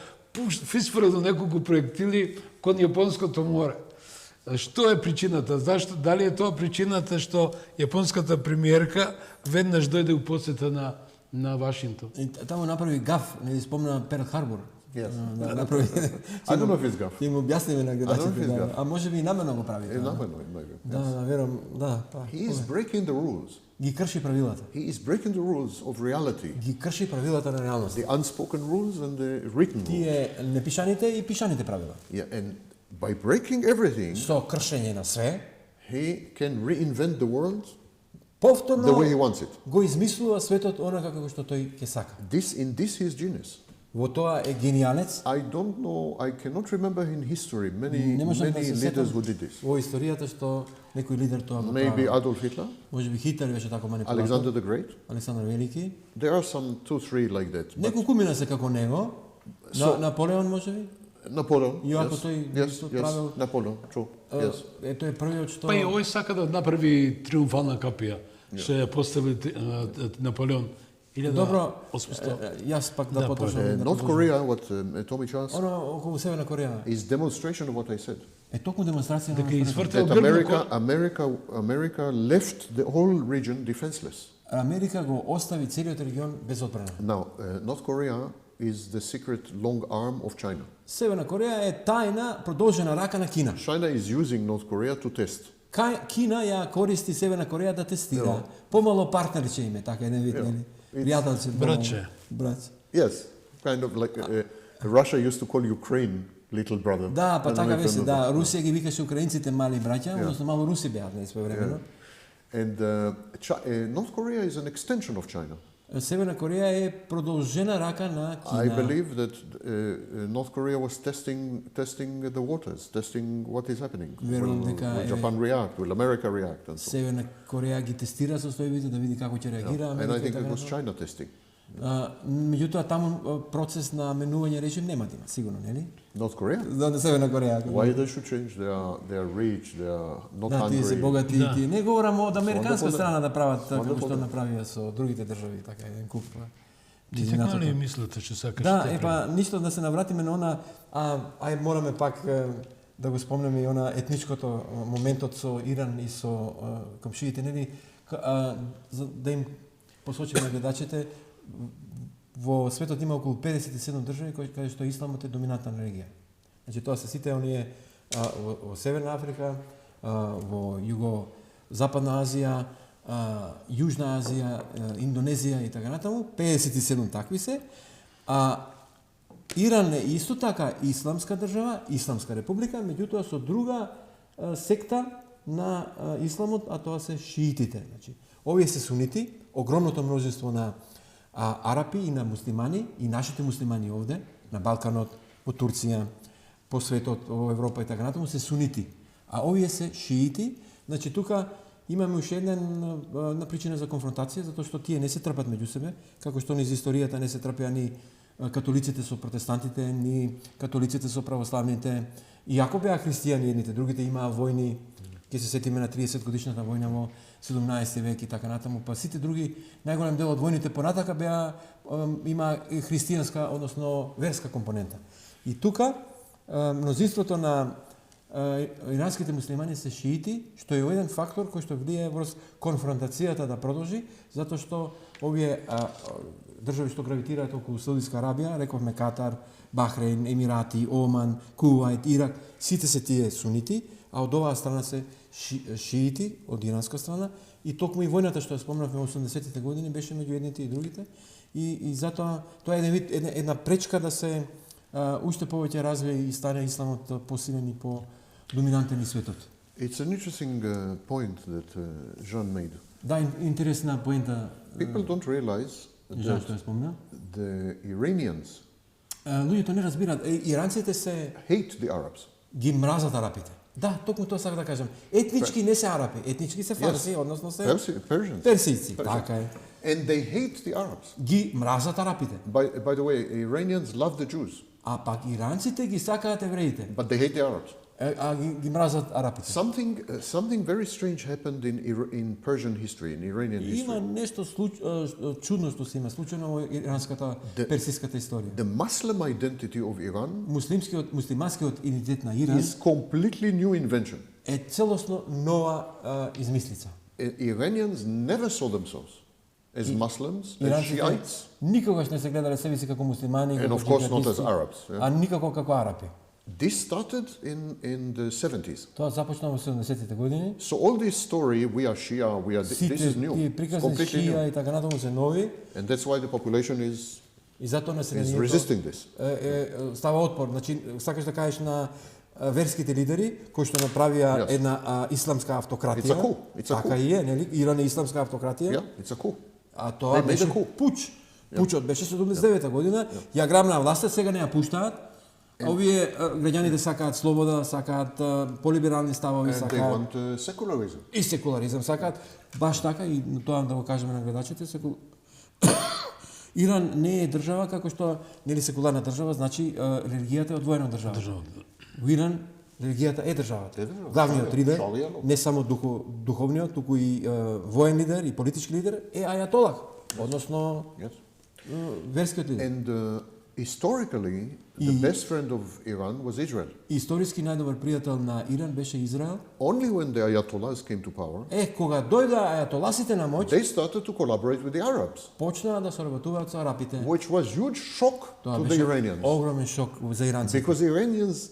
фисфрал неколку проектили кон Јапонското море. Што е причината? Зашто? Дали е тоа причината што јапонската премиерка веднаш дојде у посета на Вашингтон? И таму направи гаф, не ли спомна Перл Харбор. Yes. Да направи. I don't know if it's gaff. Ќе им објасниме на гледачите, if да. it's А може би и намерно го правите. Eh, да. nameno, maybe. Да, да, верувам, да. He is breaking the rules. Ги крши правилата. He is breaking the rules of reality. Ги крши правилата на реалноста. The unspoken rules and the written rules. Тие непишаните и пишаните правила. Yeah, and by breaking everything, Со кршење на све, he can reinvent the world повторно the way he wants it. го измислува светот онака како што тој ќе сака. In this he is genius. Во тоа е гениалец. I don't know, I cannot remember in history many Не можам да се leaders сетам who did this. во историјата што некој лидер тоа го Maybe прави. Adolf Hitler, Може би Хитлер беше тако манипулатор. Alexander the Great. Александар Велики. There are some 2-3 like that. But Неколку мина се како него. Наполеон може би? Napoleon. Иако Yes, тој yes, исто yes. правил. Napoleon, true. Yes. Е тој е првиот што Па и овој сака да направи триумфална капија, што ја постави Наполеон. Добро, 1800. јас пак да Да, поточнам. да North продолжам. Korea, what Tommy Charles, Оно околу Северна Кореја is demonstration of what I said. е токму демонстрација на Дека она што извртел That грб America left the whole region defenseless. Америка го остави целиот регион без одбрана. Now, North Korea is the secret long arm of China. Северна Кореја е тајна продолжена рака на Кина. China is using North Korea to test. Кина ја користи Северна Кореја да тестира. Помало партнерче име, така еден вид, нели? Пријателче. Братче. Братче. Yes, kind of like Russia used to call Ukraine little brother. Да, па I don't така know if you беше, know да. that. Русија ги викаше украинците мали браќа, односно мало руси беа днес времено. And North Korea is an extension of China. Северна Кореја е продолжена рака на I Кина. believe that North Korea was testing the waters, testing what is happening. Верувам Will дека Japan react? Will America react? And so. Северна Кореја ги тестира состојбите да види како ќе реагира And I Америка. и think it така was натаму. China testing. Меѓутоа таму процес на менување режим нема да има, сигурно, нели? North Korea? За Северна Кореја. Why they should change? They are rich. They are not Да, тие се hungry. богати, Да. тие. Не говорам од американска Wonderful. страна да прават како Wonderful. што направија со другите држави, така еден куп. Ти така ли мислите, че сакаш Да, те па ништо да се навратиме на она, ај мораме пак да го спомнеме и она етничкото моментот со Иран и со комшиите, нели, за да им посочиме на гледачите, во светот има околу 57 држави каде што исламот е доминантна религија. Значи тоа се сите оние во Северна Африка, во Југо-Западна Азија, Јужна Азија, Индонезија и така натаму, 57 такви се. Иран е исто така исламска држава, исламска република, меѓутоа со друга секта на исламот, а тоа се шиитите. Значи, овие се сунити, огромното множество на арапи и на муслимани, и нашите муслимани овде, на Балканот, во Турција, по светот, во Европа и така натаму, се сунити. А овие се шиити. Значи, тука имаме уште една причина за конфронтација, затоа што тие не се трпат меѓу себе, како што низ историјата не се трпеа ни католиците со протестантите, ни католиците со православните. Иако беа христијани едните, другите имаа војни, ќе се сетиме на 30 годишната војна во 17 век и така натаму, па сите други, најголем дел од војните понатака беа има христијанска, односно верска компонента. И тука мнозинството на иранските муслимани се шиити, што е еден фактор кој што влијае врз конфронтацијата да продолжи, затоа што овие држави што гравитираат околу Саудитска Арабија, рековме Катар, Бахрейн, Емирати, Оман, Кувајт, Ирак, сите се тие сунити, а од оваа страна се шиити, од иранска страна, и токму и војната што ја спомнавме во 80-тите години беше меѓу едните и другите, и затоа тоа е една пречка да се уште повеќе развие и стане исламот посилен и по доминантен и светот. It's an interesting point that Jean made. Да, интересна поента. People don't realize Жан што ја спомна. the Iranians Луѓето не разбираат, иранците се hate the Arabs. ги мразат арапите. Да, токму тоа сакам да кажам. Етнички не се арапи, етнички се фарси, односно се Persians. персици. Така е. And they hate the Arabs. Ги мразат арапите. By the way, Iranians love the Jews, А пак иранците ги сакаат евреите, but they hate the Arabs. а ги мразат арапите. Something very strange happened in Persian history, in Iranian Има history. нешто чудно што се има случено во иранската персиската историја. The Muslim identity of Iran Муслиманскиот идентитет на Иран is completely new invention. е целосно нова измислица. Iranians never saw themselves as Muslims, as Иранците Shiites, никогаш не се гледале себе си како муслимани, and како of course not as джихадисти, Arabs. Yeah. а никако како арапи. This started in the 70s. Тоа започна во 70-тите години. So all this story, we are Shia, we are this Сите is new. тие It's приказни completely шија new. и така натаму се нови And that's why the population is и затоа населението resisting this. става отпор. Значи, сакаш да кажеш на верските лидери кои што направија Yes. една исламска автократија. It's a coup. It's a Така coup. и е, нели? Иран е исламска автократија. Yeah, it's a coup. А тоа They made беше a coup. пуч. Пучот беше 79-та година. Ја грабна власта, сега не ја пуштаат. А овие граѓаните сакаат слобода, сакаат полиберални ставови, And they сакаат want secularism. и секуларизам сакаат. Баш така и тоа да го кажеме на гледачите, Иран не е држава како што нели секуларна држава, значи религијата е одвоена од државата. Во Иран религијата е државата. Главниот лидер, не само духовниот, туку и воен лидер и политички лидер е ајатолах, односно Yes. верскиот лидер. And historically, the best friend of Iran was Israel. Историски најдобар пријател на Иран беше Израел. Only when the Ayatollahs came to power, Кога дојда ајатоласите на моќ, they started to collaborate with the Arabs, почнаа да соработуваат со арапите. which was huge shock Тоа to the беше Iranians. огромен шок за иранците. Because the Iranians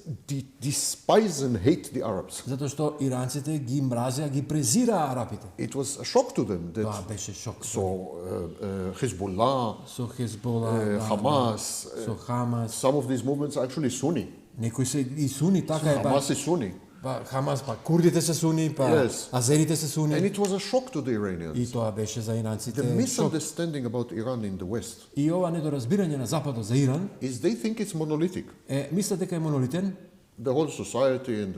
despise and hate the Arabs. Затоа што иранците ги мразеа, ги презираа арапите. It was a shock to them that Тоа беше шок. so Hezbollah, Со Хезбола, Hamas, со Хамас, some of these movements are actually Sunni. некои се и суни, така е, па, Hamas is Sunni. па Хамас, па курдите се суни, па Yes. азерите се And суни. it was a shock to the И Iranians. тоа беше за The иранците шок. misunderstanding about Iran in the West И ова недоразбирање на Западот за Иран is they think it's monolithic. мислат дека е монолитен, The whole society and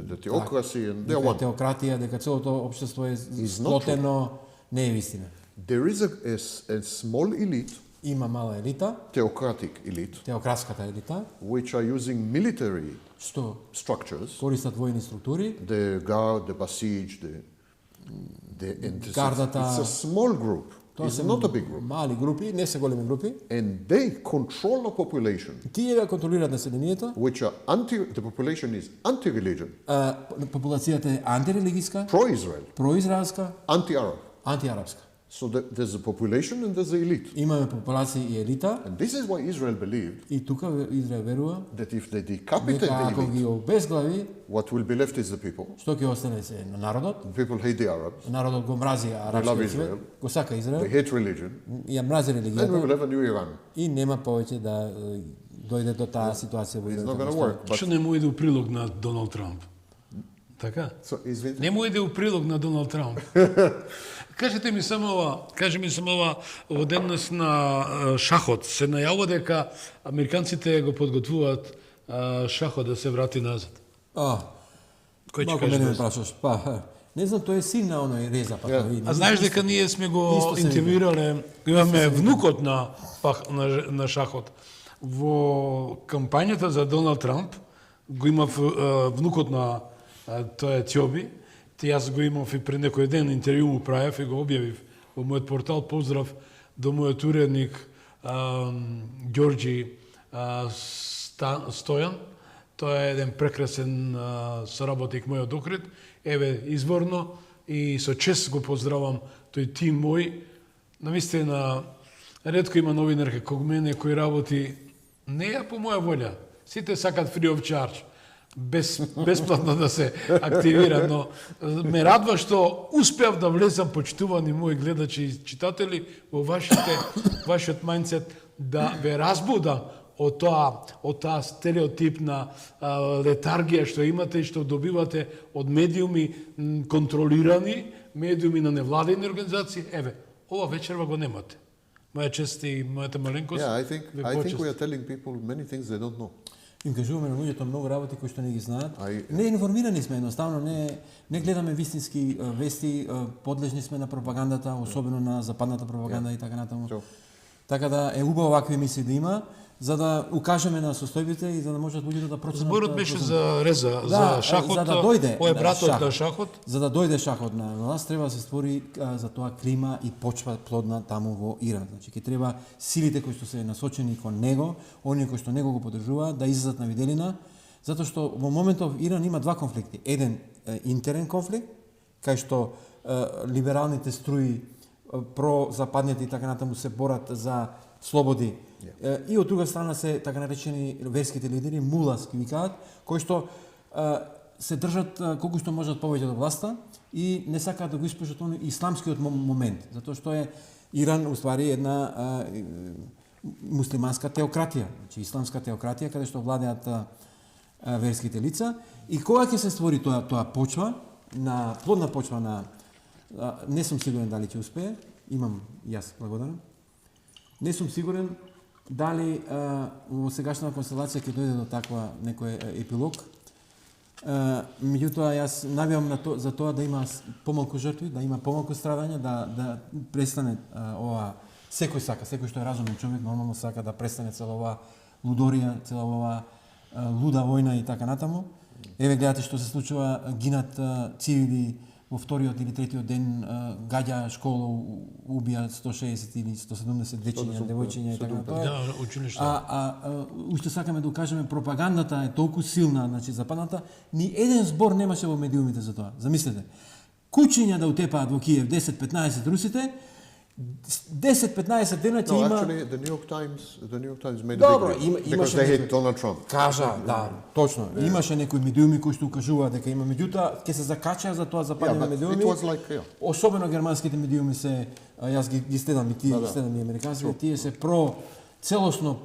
the theocracy and they're дека е one. теократија, дека целото општество е not сплотено, не е вистина. There is a small elite, Има мала елита, theocratic elite, теократската елита, which are using military што structures, користат војни структури, the guard, the basij, and Гардата. it's a small group. It's се not a big group. мали групи, не се големи групи. And they control a population Тие го контролираат населението. which are the population is anti-religion, Популацијата е антирелигиска, pro-Israel, произраелска, anti-Arab. антиарапска. So there's a population and there's the elite. Имаме популација и елита And this is why Israel believed и тука Израел верува that if they decapitate дека the ако elite, ги обезглави, what will be left is the people. што ќе остане се на народот? And people hate the Arabs, Народот го мрази love арапскиот свет, Israel. го сака they Израел, hate religion, ја мрази and we will религијата have a new Iran. и нема повеќе да дојде до таа ситуација во It's Израел. not going to како што- work. But Што не му иде у прилог на Доналд Трамп? Така? извинете. Не му иде у прилог на Доналд Трамп. Кажете ми само ова, во денес на шахот се најавува дека американците го подготвуваат шахот да се врати назад. Кој ќе Малку каже? мене ме без? прашаш, па, не знам, тој е син на оној Реза Пахлави. А знаеш дека ние сме го Исто се интервјуирале, имаме внукот на шахот. Во кампањата за Доналд Трамп го имав внукот на тоа е Ќоби. Јас го имав и пред некој ден интервју му правев и го објавив во мојот портал. Поздрав до мојот уредник Ѓорџи Стојан. Тоа е еден прекрасен соработник мојот докрет. Еве, изворно и со чест го поздравам тој тим мој. Навистина, ретко има новинар како мене кој работи не ја по моја волја. Сите сакат free of charge. Бесплатно да се активира, но ме радва што успеав да влезам, почитувани мои гледачи и читатели, во вашиот мајндсет, да ве разбудам од таа стереотипна летаргија што имате и што добивате од медиуми контролирани, медиуми на невладени организации. Еве, ова вечерва го немате. Моја чест и мојата маленкост. Yeah, I think ве we почест. are telling people many things they don't know. Им кажуваме на луѓето многу работи кои што не ги знаат. Ај- Не информирани сме, едноставно не гледаме вистински вести, подлежни сме на пропагандата, особено на западната пропаганда и така натаму. So, Така да е убаво вакви емисии да има, за да укажеме на состојбите и за да можат луѓето да проценат. Зборот беше за Реза, Да, за шахот. за да дојде Кој е на братот шахот. на шахот? За да дојде шахот на власт, треба да се створи за тоа клима и почва плодна таму во Иран. Значи, ќе треба силите кои што се насочени кон него, оние кои што него го поддржуваат, да излезат на виделина, затоа што во моментов Иран има два конфликти. Еден интерен конфликт, кај што либералните струи прозападните и така натаму се борат за слободи. И од друга страна се така наречени верските лидери, мулас ги викаат, кои што се држат колку што можат повеќе до власта и не сакаат да го испушат оној исламскиот момент, затоа што е Иран уствари една муслиманска теократија, значи исламска теократија каде што владеат верските лица и кога ќе се створи тоа почва на плодна почва на не сум сигурен дали ќе успее, имам јас благодарам. Не сум сигурен дали во сегашната констелација ќе дојде до таква некој епилог. Меѓутоа јас навијам за тоа да има помалку жртви, да има помалку страдање, да престане ова секој што е разумен човек нормално сака да престане цела ова лудорија, цела ова луда војна и така натаму. Еве гледате што се случува, гинат цивили во вториот или третиот ден, гаѓа школа, убија 160 или 170 дечиња, девојчиња и така натаму. Да, училиште. Уште сакаме да укажеме, пропагандата е толку силна, значи западната, ни еден збор немаше во медиумите за тоа. Замислете, кучиња да утепаат во Киев 10-15 русите, 10-15 дена ќе има... Actually, the New York Times made Добро, a big deal, because имаше they hate некој- Donald Trump. Кажа, да, точно. Имаше некои медиуми кои што укажуваа дека има, меѓутоа ќе се закачаа за тоа западните but медиуми. it was like, yeah. Особено германските медиуми се, јас ги следам и тие, ги следам и американските, тие се целосно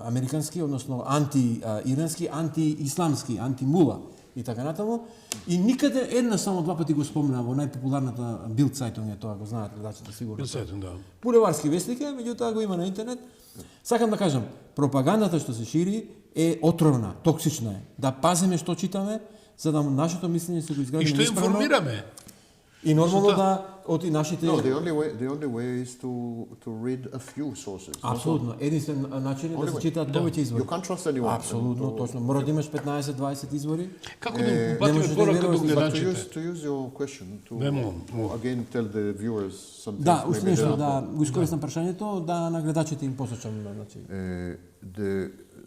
американски, односно анти-ирански, анти-исламски, анти-мула и така натаму. И никаде една само два пати го спомна во најпопуларната Bild Zeitung, тоа го знаат гледачите сигурно. Да. Булеварски вестник е, меѓутоа го има на интернет. Сакам да кажам, пропагандата што се шири е отровна, токсична е. Да пазиме што читаме, за да нашето мислење се го И изградиме што исправно. информираме? И нормално да од и нашите No, the only way is to read a few sources. Апсолутно, единствен начин е да се читаат повеќе извори. You can't trust anyone. Апсолутно, точно. Мора да имаш 15-20 извори. Како да му не упатиме можеш да порака веруваш, до but to гледачите? To use your question, Да, to again tell the viewers something. Да, уште maybe нешто they're not да го искористам прашањето, да на гледачите им посочам, значи.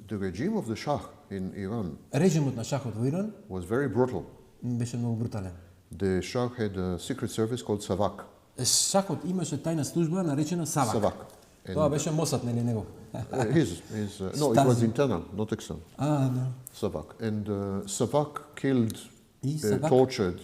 The regime of the Shah in Iran Режимот на шахот во Иран was very brutal. беше многу брутален. The Shah had a secret service called Savak. Шахот имаше тајна служба наречена Савак. Savak. Тоа беше Мосад, нели него? No, it was internal, not external. Да. Savak. And Savak killed, И Савак tortured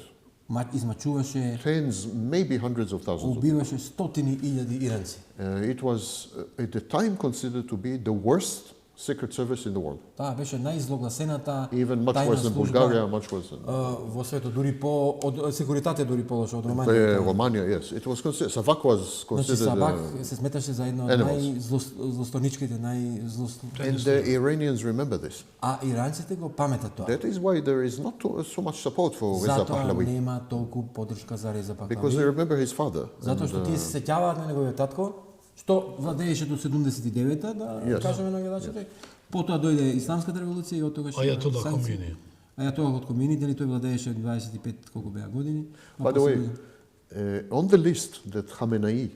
измачуваше, tens, maybe hundreds of thousands of people. убиваше стотини илјади иранци. It was at the time considered to be the worst secret service in the world. Таа беше најзлогласената Even much тајна worse than служба Bulgaria, much worse than во светот, дури по од секуритат е дури полошо од Романија. Romania. Yes, it was considered. Savak was Значи considered. Сабак се сметаше за една од animals. најзлосторничките, And the Iranians remember this. А иранците го паметат тоа. That is why there is not so much support for Reza Затоа Pahlavi, нема толку поддршка за Реза because they Пахлави. remember his father. Затоа што тие се сеќаваат на неговиот татко, што владееше до 79-та, да Yes. кажеме на гледачите. Потоа дојде исламската револуција и од тогаш Ајатола санкции. Хомини. Ајатола Хомини, дали тој владееше 25 колку беа години. By the way, on the list that Khamenei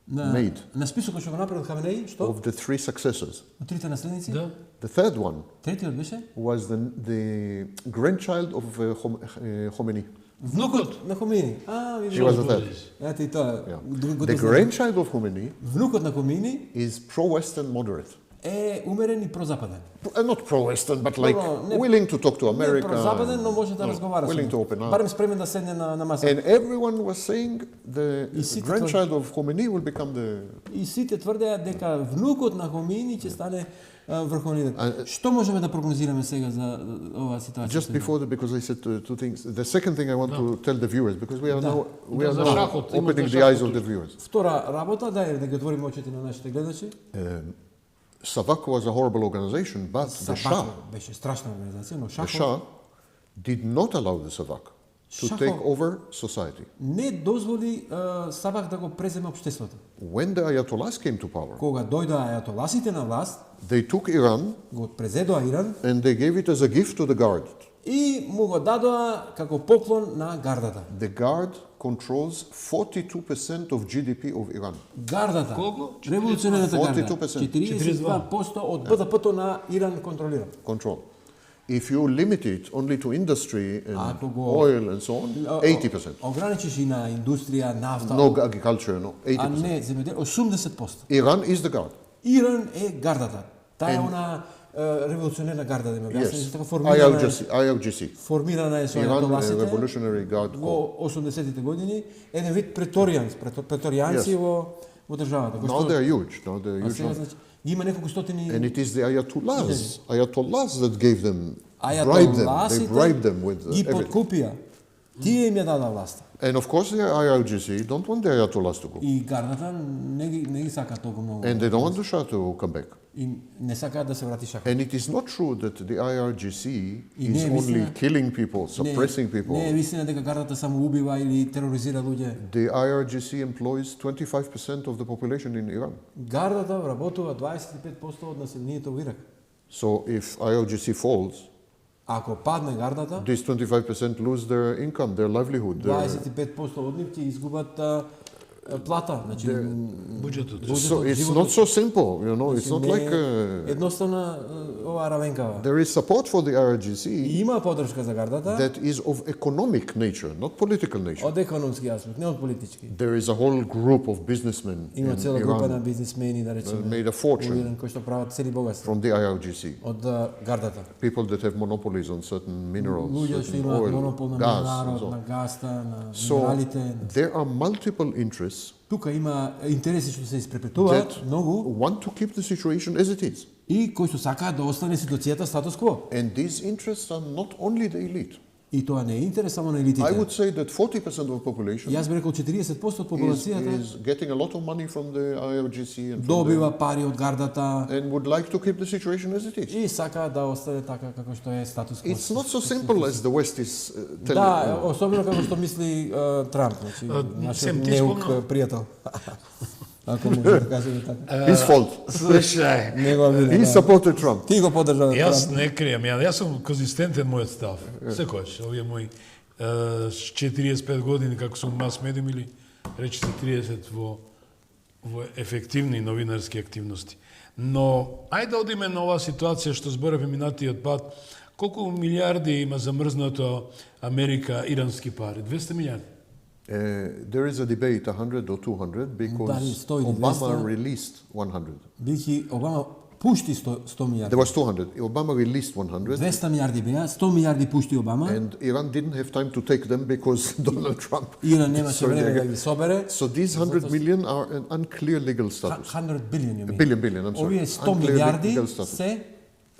made на списокот што го направил Хаменеи, што? of the three successors, Од трите наследници? Да. the third one Третиот беше? was the grandchild of Khomeini. Внукот. На Хомини. He was the third. Ете и тоа. Yeah. The grandchild of Khomeini Внукот на Хомини is pro-Western moderate. е умерен и прозападен. Not pro-Western, but like не- willing to talk to Не America. прозападен, но може да разговара со willing to него. open up. Барем спремен да седне на маса. And everyone was saying the И сите grandchild of Khomeini will become the. И сите тврдеа дека внукот на Хомини ќе стане врховен лидер. Што можеме да прогнозираме сега за оваа ситуација? Just before that, because I said two things. The second thing I want to tell the viewers, because we are now за шахот, има opening за the eyes шахот. of the viewers. Втора работа, да ги отвориме очите на нашите гледачи. Savak was a horrible organization, but the Shah, Сабак беше страшна организација, но the Шахов Shah, did not allow the Savak to Shah- take over society. не дозволи Сабак да го преземе општеството. When the Ayatollahs came to power, Кога дојдоа ајатоласите на власт, they took Iran го презедоа Иран and they gave it as a gift to the Guard. и му го дадоа како поклон на гардата. The Guard controls 42% of GDP of Iran. Гардата, Колку? револуционерната гарда, 42%. 42% од БДП-то на Иран контролира. Control. If you limit it only to industry and Ako go- oil and so on, 80%. Ограничиш и на индустрија, нафта, No agriculture, no, а 80%. не земјоделие, 80%. Iran is the guard. Иран е гардата. Таа е она револуционерна гарда да ме објасни, така формирана е, IRGC. формирана е со Iran ајатоласите Revolutionary Guard Corps. во 80-тите години, еден вид преторијанци Yes. во државата. кои Now што- they're huge. Now they're А huge. сега, значи, ги има неколку стотини And it is the Ayatollahs that gave them, bribed them. They ајатоласите bribed them with ги everything. подкупија. Тие им ја дада власта. And of course, the IRGC don't want the Ayatollahs to go. И гардата не ги сака толку многу. And they don't want the Shah to come back. И не сакаат да се врати Шаха. And it is not true that the IRGC И is не е only вистина- killing people, suppressing people. Не е вистина дека гардата само убива или тероризира луѓе. The IRGC employs 25% of the population in Iran. Гардата вработува 25% од населението во Ирак. So if IRGC falls, Ако падне гардата, these 25% lose their income, their livelihood. 25% од нив ќе изгубат плата, значи Буџетот. So it's животот. not so simple, you know. It's not Не like е едноставна ова равенкава. there is support for the И IRGC има поддршка за гардата that is of economic nature, not political nature. од економски аспект, не од политички. There is a whole group of businessmen Има in цела група на Iran бизнисмени, да речеме, made a во fortune Иран кои што прават цели богатства from the IRGC. од гардата. People that have monopolies on certain minerals, Луѓе што certain имаат oil, монопол на gas, and минералот, so на on. гаста, на So минералите. there are multiple interests Тука има интереси што се испрепетуваат that многу want to keep the situation as it is. и кои што сакаат да остане ситуацијата статус кво. And these interests are not only the elite. И тоа не е интерес само на I елитите. would say that 40% of the population Јас би рекол 40% од популацијата is getting a lot of money from the IRGC and, from добива пари од гардата and would like to keep the situation as it is. и сакаат да остане така како што е статус кво. It's not so simple as the West is telling. Да, особено како што мисли Трамп, значи нашиот Сем, ти неук спомна- пријател. Ако може да кажеме така. His fault. Слушај, Негова вина. He да. supported Trump. Ти го поддржава јас Трамп. не кријам, јас сум конзистентен мојот став. Секојаш, овие мои 45 години како сум мас медиум или речите 30 во ефективни новинарски активности. Но ајде да одиме на оваа ситуација што зборевме минатиот пат. Колку милиарди има замрзнато Америка ирански пари? 200 милиарди. There is a debate, 100 or 200, because Дали 100 или Obama 200? released 100. Бихи Обама пушти 100 милиарди. There was 200. Obama released 100, 200 милиарди беа, 100 милиарди пушти Обама. and Iran didn't have time to take them because Donald Trump. Иран немаше destroyed време their- да ги собере. So these 100 million are an unclear legal status. 100 билион, you mean. Billion, I'm sorry. Овие 100 Unclear милиарди legal status. се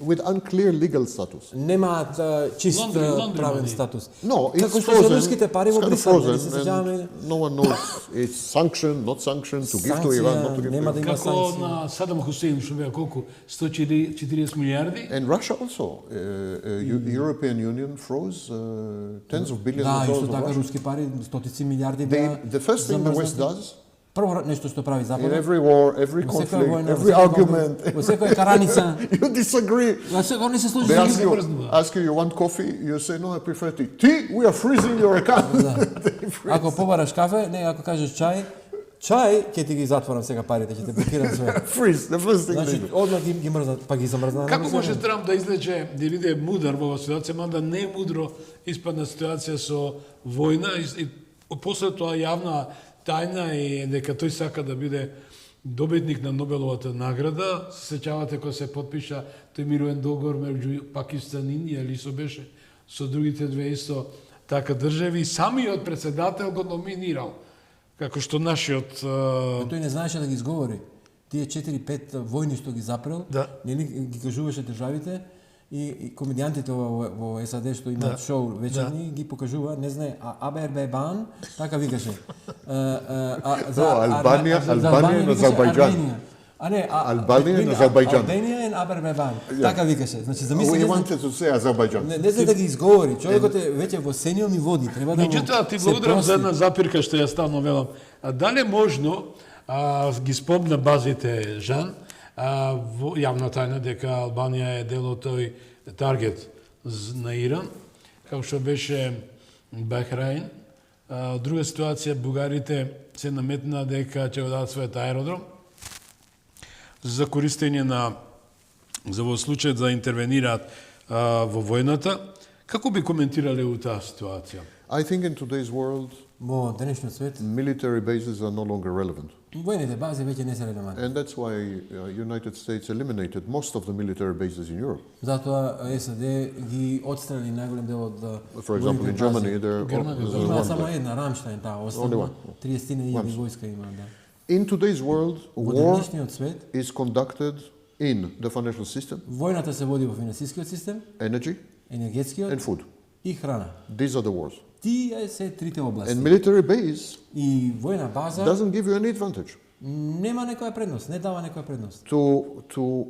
With unclear legal status. немаат чист Лондри правен money. статус. No, it's Како што frozen. се руските пари It's во kind of Брисел, нели frozen, се сеќаваме? and no one knows it's sanctioned, not sanctioned, to give to Iran, not to give to нема да Iran. има Како санкции. на Садам Хусейн што беа колку 140 милиарди? And Russia also. European Union froze tens of billions Да, of dollars исто of така Russia. руски пари, стотици милиарди беа. The first thing the West замрзнати. does, Прво нешто што прави in Западот, every war, every во секоја conflict, војна, во every секој argument, конфликт, во секоја караница, you disagree. во секој не се служи They со ask нив. you, want coffee? You say, no, I prefer tea. Tea? We are freezing your account. They freeze. Ако побараш кафе, не, ако кажеш чај ќе ти ги затворам сега парите, ќе те блокирам све. Freeze, the first thing they Значи, do. одма ги мрзнат, па ги замрзнат. Како може Трамп да излече, да биде мудар во оваа ситуација, мада не е мудро испадна ситуација со војна и после тоа јавна тајна е дека тој сака да биде добитник на Нобеловата награда. Се сеќавате кога се потпиша тој мировен договор меѓу Пакистан и Индија, или со беше со другите две исто така држави, и самиот председател го номинирал како што нашиот Тој не знаеше да ги изговори. Тие 4-5 војни што ги запрел, Да. нели ги кажуваше државите и комедијантите во САД што имаат шоу вечерни ги покажува, не знае, Абербебан, така викаше. Албанија и Азербајџан. А не, Албанија и Азербајџан. Албанија и Абербебан. Така викаше. Значи замисли, We wanted to say Azerbaijan. не знае да ги изговори. Човекот е веќе во сенилни води, треба да му Меѓутоа, ти се благодарам прости. за една запирка што ја ставно велам. Дали е можно, ги спомна базите Жан, во јавна тајна дека Албанија е дел од тој таргет на Иран, како што беше Бахраин. Друга ситуација, бугарите се наметна дека ќе го дадат својот аеродром за користење на, за во случај да интервенираат во војната. Како би коментирале у таа ситуација? I think in today's world, Во денешниот свет, military bases are no longer relevant. војните бази веќе не се релевантни. And that's why United States eliminated most of the military bases in Europe. Затоа САД ги отстрели најголем дел од For example, in Germany, there Има one само place. една, Рамштайн, таа Only основа, one. 30.000 војска има, да. In today's world, Во war денешниот свет, is conducted in the financial system, војната се води во финансискиот систем, energy, енергетскиот and food. и храна. These are the wars. Тие се трите области. And military base И војна база doesn't give you any advantage. нема некоја предност, не дава некоја предност. To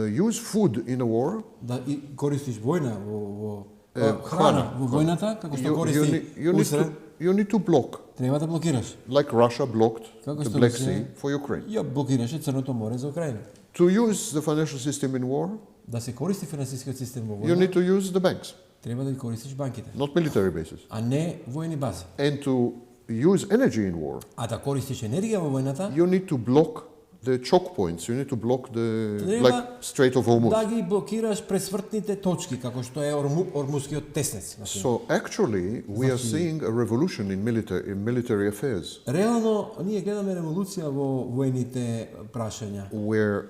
use food in a war, Да и користиш војна во храна. храна во војната, како што користи Усрен, you need to block, треба да блокираш. like Russia blocked Како the што Black Русија Sea for Ukraine. ја блокираше Црното море за Украина. To use the financial system in war, Да се користи финансискиот систем во you војна, need to use the banks, треба да ги користиш банките, not military bases. а не војни бази. And to use energy in war, А да користиш енергија во војната, you need to block the choke points. You need to block the Треба like Strait of Hormuz. да ги блокираш пресвртните точки, како што е Ормускиот теснец. например. So actually, we are seeing a revolution in military affairs, Реално, ние гледаме револуција во војните прашања. where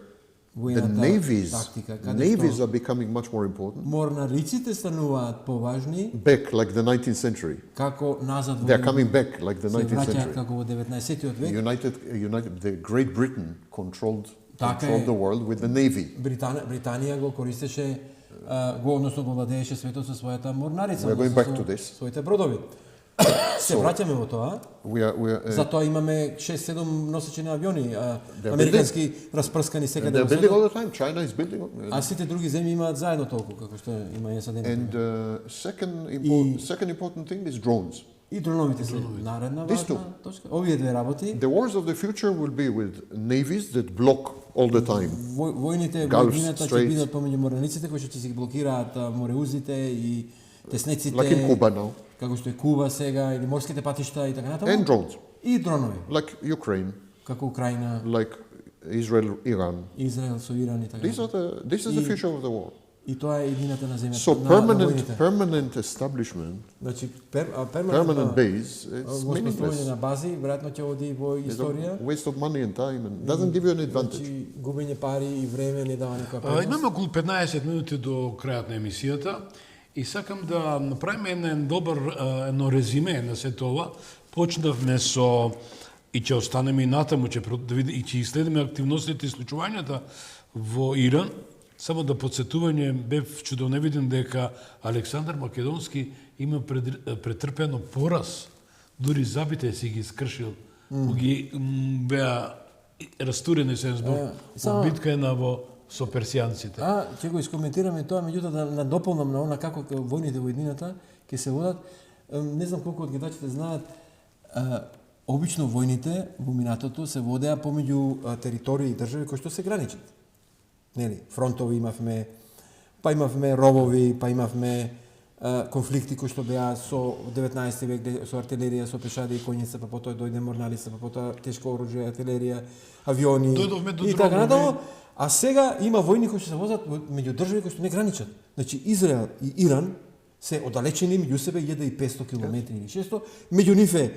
the Војната navies тактика, каде navies што are becoming much more important. морнариците стануваат поважни, Back like the 19th century. како назад They're во coming back like the се 19th враќаат century. како во 19-тиот век. The Great Britain controlled Така controlled е. the world with the navy. Британија го користеше односно го владееше светот со својата морнарица, We're going односно back to со this. своите бродови. Се враќаме во тоа. We are Затоа имаме 6-7 носечени авиони, They're американски распрскани and секаде they're во building светот. all the time. China is building. А сите други земји имаат заедно толку како што има САД. And second important thing is drones. И дроновите се наредна важна точка. Овие две работи, The wars of the future will be with navies that block all the time. војните Gulf во едината ќе Straits. бидат помеѓу морениците кои што ќе си ги блокираат мореузите и теснеците. Like in Cuba now. Како што е Куба сега или морските патишта и така натаму. And drones. И дронови, Like Ukraine, како Украина, like Israel, Iran. Израел со Иран и така. This is the future of the war. И тоа е едината на земјата. So permanent establishment, Значи permanent base, it's воспоставување meaningless. на бази, веројатно ќе оди во It's историја. a waste of money and time and doesn't give you any advantage. Значи губење пари и време не дава никаква предност. Имаме околу 15 минути до крајот на емисијата и сакам да направиме едно резиме на сето ова. Почнавме со и ќе останеме и натаму, и ќе исследиме активностите и случувањата во Иран. Само да подсетување, бев чудо не виден дека Александар Македонски има претрпено пораз, дури забите си ги скршил, ги беа растурени се збор во биткајна со персијанците. Ќе го искоментираме тоа, меѓутоа да надополнам на она како војните во едината ќе се водат. Не знам колку од гледачите знаат, обично војните во минатото се водеа помеѓу територии и држави кои што се граничат. Нели, фронтови имавме, па имавме ровови, па имавме конфликти кои што беа со 19 век со артилерија, со пешади и коњица, па потоа дојде морнарица, па потоа тешко оружје, артилерија, авиони и така натаму. А сега има војни кои што се возат меѓу држави кои што не граничат. Значи Израел и Иран се оддалечени меѓу себе 1500 километри или 600, меѓу нив е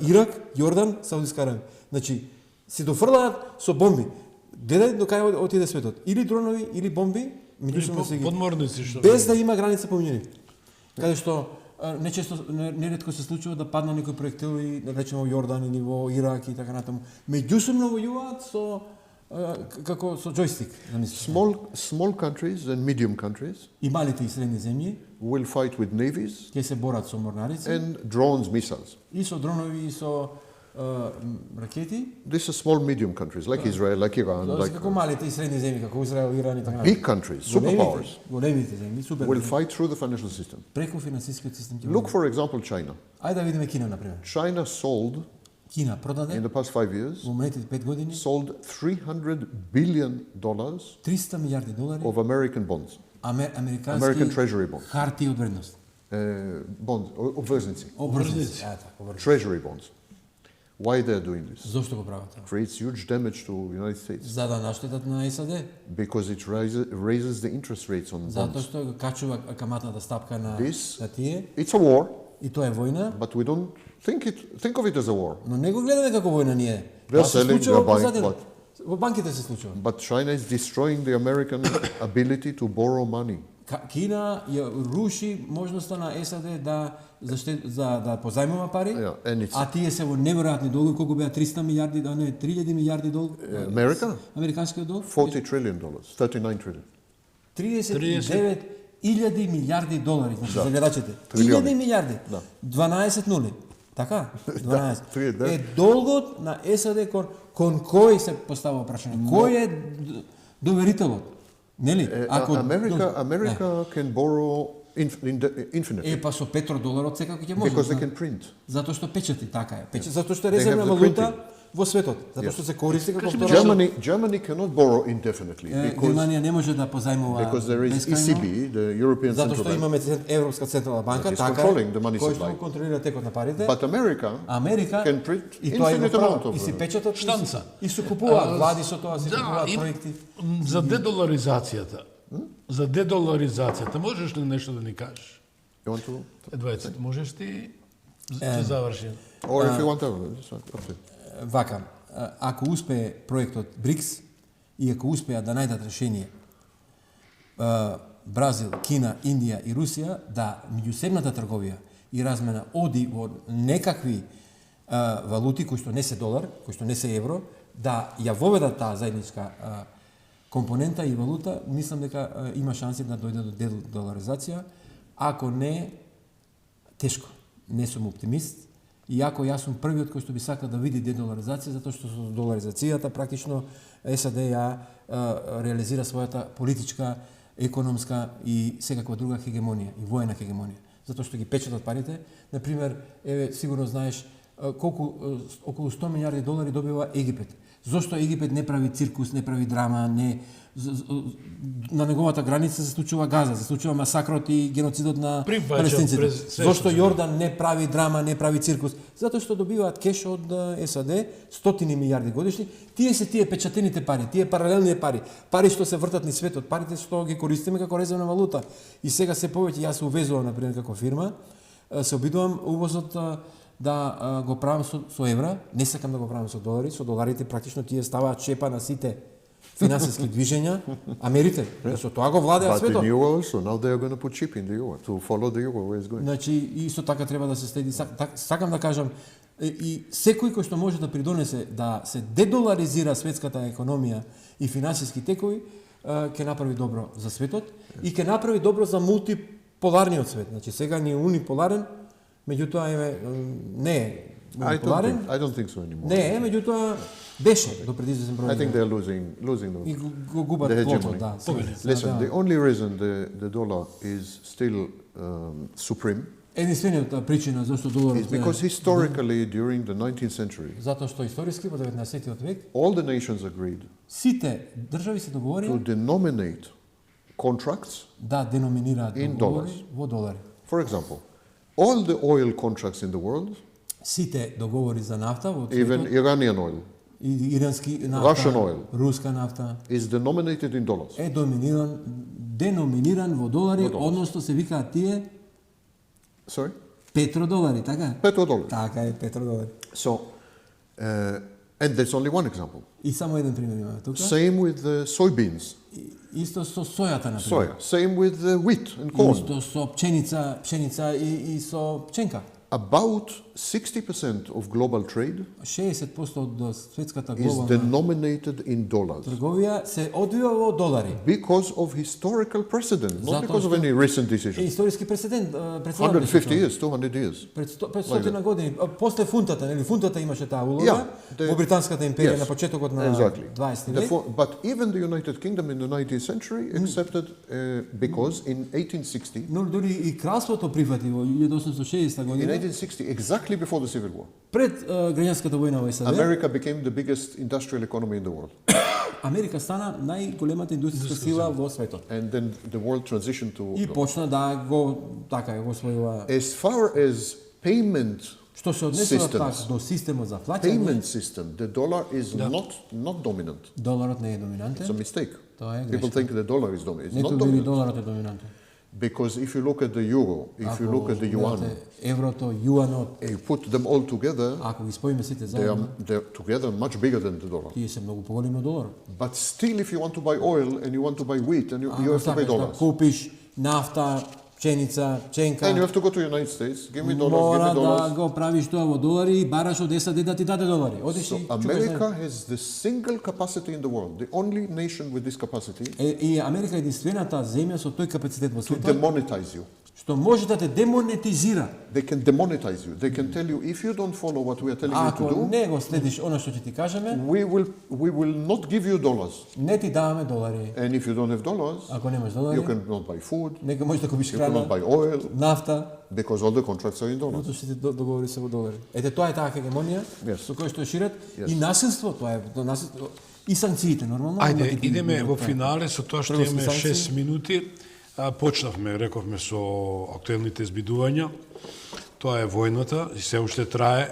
Ирак, Јордан, Саудиска Арабија. Значи се дофрлаат со бомби. Гледај до кај отиде светот. Или дронови, или бомби, меѓусебно се ги подморници што без да има граница помеѓу нив. Каде што неретко се случува да падне некој проектил и да речеме во Јордан или во Ирак и така натаму. Меѓусебно војуваат со како со џојстик, Small countries and medium countries и малите и средни земји will fight with navies ќе се борат со морнарици and drones, missiles. и со дронови и со ракети. These are small medium countries like Israel, like Iran, Тоа like се како малите и средни земји, како Израел, Иран и така big countries, superpowers, Големите земји, супер. will fight through the financial system. Преку финансискиот систем ќе Look, for example, China. Ајде да видиме Кина, например. China sold, Кина in продаде the past 5 years, во минатите 5 години sold $300 billion 300 милиарди долари of American bonds, American американски treasury bonds, харти од вредност. bonds, obveznici, Обврзници. treasury bonds. Why they're doing this? Зошто го прават тоа? Creates huge damage to United States За да наштетат на САД. because it raises the interest rates on Затоа bonds. што го качува каматната стапка на тие. It's a war, И тоа е војна, but we don't think of it as a war. но не го гледаме како војна ние. They're Тоа се selling, случува they're buying, позадина. but- Во банките се случува. But China is destroying the American ability to borrow money. Кина ја руши можноста на САД да да позајмува пари, Yeah, and it's- а тие се во неверојатни долги, колку беа 300 милиарди, а не 3000 милиарди долг. America? Американскиот долг? $40 trillion, 39 trillion. 39.000 милиарди долари, значи за гледачите. Трилиони. 1000 милиарди. Да. 12 нули. Така? 12. да. Е долгот на САД кон кој се постава прашање? Кој е доверителот? Нели? America can borrow infinitely Е, па со петродоларот секако ќе може. because they can print. Затоа што печати, така е. Затоа што е They резервна have the валута printing. во светот. Затоа што се користи како втора. Germany cannot borrow indefinitely Германија не може да позајмува because there is бескрајно. ECB, the European Затоа Central што Bank. имаме Европска централна банка, That is така controlling the money кој што supply. го контролира текот на парите. But America Америка can print и тоа има infinite amount право. of И си печатат Штанца. и се купуваат влади со тоа, се Да, купуваат и проекти. за дедоларизацијата. За дедоларизацијата можеш ли нешто да ни кажеш? You want to? Едвајцата, можеш ти ќе заврши? Or if you want to, it's up to you. Вака, ако успее проектот БРИКС и ако успеат да најдат решение Бразил, Кина, Индија и Русија да меѓусебната трговија и размена оди во некакви валути кои што не се долар, кои што не се евро, да ја воведат таа заедничка компонента и валута, мислам дека има шанси да дојде до дедоларизација. Ако не, тешко. Не сум оптимист. Иако јас сум првиот кој што би сакал да види дедоларизација, затоа што со доларизацијата практично САД ја реализира својата политичка, економска и секаква друга хегемонија, и воена хегемонија. Затоа што ги печатат парите. Например, еве сигурно знаеш колку околу 100 милиарди долари добива Египет. Зошто Египет не прави циркус, не прави драма, не на неговата граница се случува газа, се случува масакрот и геноцидот на палестинците. Зошто Јордан не прави драма, не прави циркус? Затоа што добиваат кеш од САД, стотини милиарди годишни. Тие се тие печатените пари, тие паралелни пари, пари што се вртат низ светот, парите што ги користиме како резервна валута. И сега се повеќе јас се увезувам например како фирма, се обидувам увозот да го правам со евра, не сакам да го правам со долари, со доларите практично тие ставаат шепа на сите финансиски движења, а мерите, со тоа го владеат But светот. in euro also, now they are going to put chip in the euro to follow the euro where it's going. Значи, исто така треба да се следи. Сакам да кажам, и секој кој што може да придонесе да се дедоларизира светската економија и финансиски текови, ќе направи добро за светот и ќе направи добро за мултиполарниот свет. Значи, сега ни е униполарен, меѓутоа не е униполарен. I don't think so anymore. Не е, меѓутоа беше до пред известен број. I think they're losing И the го губат hegemony. плотот, да. Listen, the only reason the dollar is still supreme Единствениот причина зашто доларот is because historically during the 19th century, затоа што историски во 19-тиот век all the nations agreed сите држави се to договорија denominate contracts. да деноминираат In договори dollars. во долари. For example, all the oil contracts in the world, Сите договори за нафта во even светот, Iranian oil, и ирански нафта, Russian oil. руска нафта, is denominated in dollars. е деноминиран во долари, односно се викаат тие Sorry? петродолари, така? Petrodollar. Така е, петродолари. So, and there's only one example. И само еден пример имаме тука. Same with the soybeans, Исто со сојата, например. soya. Same with the wheat and corn. Исто со пшеница и со пченка. About 60% of global trade 60% од светската is глобална denominated in dollars трговија се одвива во долари. because of historical precedent, not Затоа because of што any recent Е decision. историски прецедент, 150 years, 200 years. Пред 500 години, после фунтата, нели фунтата имаше таа улога Yeah, во британската империја yes, на почетокот на exactly. 20 век. But even the United Kingdom in the 19th century accepted because in 1860, Но дури и кралството прифати во 1860 in година, 1860, exactly before the Civil War, пред граѓанската војна во САД, America became the biggest industrial economy in the world. Америка стана најголемата индустријска сила во светот. And then the world transitioned to И почна да го така го освојува. As far as payment Што се однесува systems. пак до системот за плаќање, payment system, the dollar is not dominant. доларот не е It's a доминантен. mistake. Тоа е People грешка. think the dollar is dominant. It's Некои not вели dominant. доларот е доминантен. Because if you look at the euro, if you look at the yuan, гледате еврото, јуанот, and you put them all together, ако ги споиме сите they заедно, they're together much bigger than the dollar. тие се многу поголеми од доларот. But still, if you want to buy oil and you want to buy wheat, and you Ако have to pay сакаш да dollars. купиш нафта, пченица, пченка, And you have to go to the United States, give me dollars, мора give me да dollars. го правиш тоа во долари и бараш од САД да ти даде долари. Одиш So и чукаш America has the single capacity in the world, the only nation with this capacity, И Америка е единствената земја со тој капацитет во to светот demonetize you. што може да те демонетизира. They can demonetize you. They can tell you, if you don't follow what we are telling you to Ако do, не го следиш она што ќе ти кажеме, we will not give you dollars. не ти даваме долари. And if you don't have dollars, Ако немаш долари, you cannot buy food, нека можеш да купиш you cannot храна, buy oil, нафта, because all the contracts are in dollars. затоа сите договори се во долари. Ете тоа е таа хегемонија Yes. со која што шират Yes. и насилство, тоа е насилство и санкциите нормално. Ајде, имате ги- идеме во тоа. финале со тоа што Трговски имаме санкции. 6 минути. Почнавме, рековме, со актуелните збидувања. Тоа е војната и се уште трае.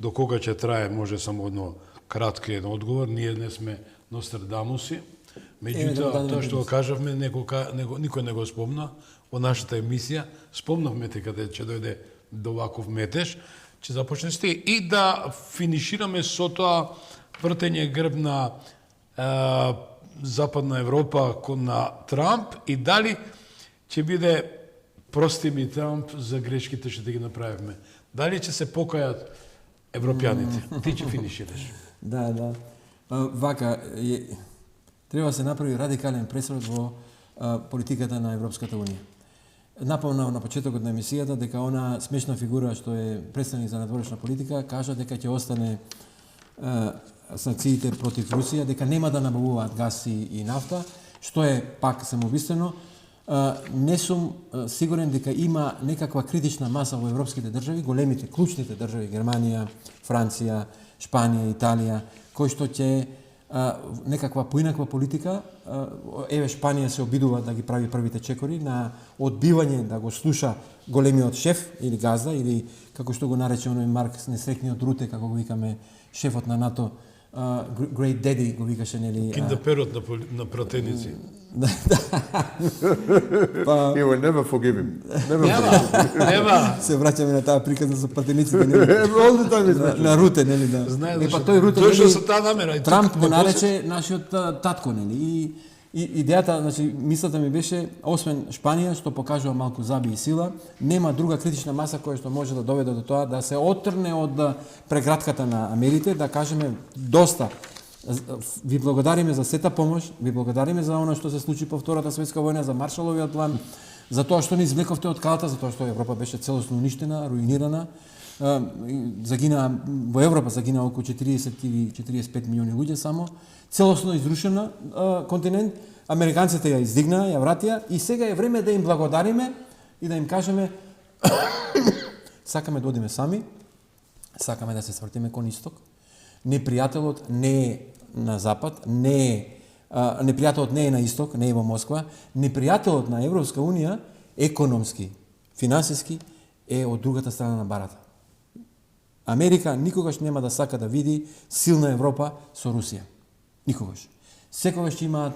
До кога ќе трае, може само едно кратки еден одговор. Ние не сме Нострадамуси. Меѓутоа, тоа што го кажавме, никој не го спомна во нашата емисија. Спомнавме те каде ќе дојде до ваков метеж, ќе започне сте и да финишираме со тоа вртење грб на Западна Европа на Трамп и дали ќе биде прости ми Трамп за грешките што ги направивме. Дали ќе се покајат европјаните? Ти ќе финишираш. Да, да. Вака, треба да се направи радикален пресврат во политиката на Европската Унија. Напомнав на почетокот на емисијата дека она смешна фигура што е представник за надворешна политика кажа дека ќе остане санкциите против Русија, дека нема да набавуваат газ и нафта, што е пак самоубиствено. Не сум сигурен дека има некаква критична маса во европските држави, големите, клучните држави, Германија, Франција, Шпанија, Италија, кои што ќе некаква поинаква политика. Еве Шпанија се обидува да ги прави првите чекори на одбивање да го слуша големиот шеф или газда, или како што го нарече оној Маркс, несрекниот Руте, како го викаме шефот на НАТО, Great Daddy го викаше, нели? Киндерперот на пратеници. You will never forgive him. Never Нема. Се враќаме на таа приказна за пратениците, нели? All the time is На Руте, нели, да. Знае Па зашто. тој Руте, Дошол нели, со таа намера. И Трамп тук го не нарече нашиот татко, нели? И идејата, значи, мислата ми беше, освен Шпанија, што покажува малку заби и сила, нема друга критична маса која што може да доведе до тоа да се отрне од прегратката на Америте, да кажеме доста. Ви благодариме за сета помош, ви благодариме за она што се случи по Втората светска војна, за Маршаловиот план, за тоа што ни извлековте од калата, за тоа што Европа беше целосно уништена, руинирана. Загина во Европа загина околу 40 или 45 милиони луѓе само, целосно изрушена континент. Американците ја издигнаа, ја вратија и сега е време да им благодариме и да им кажеме сакаме да одиме сами, сакаме да се свртиме кон исток. Непријателот не е на запад, непријателот не е на исток, не е во Москва. Непријателот на Европска унија економски, финансиски е од другата страна на барата. Америка никогаш нема да сака да види силна Европа со Русија. Никогаш. Секогаш ќе имаат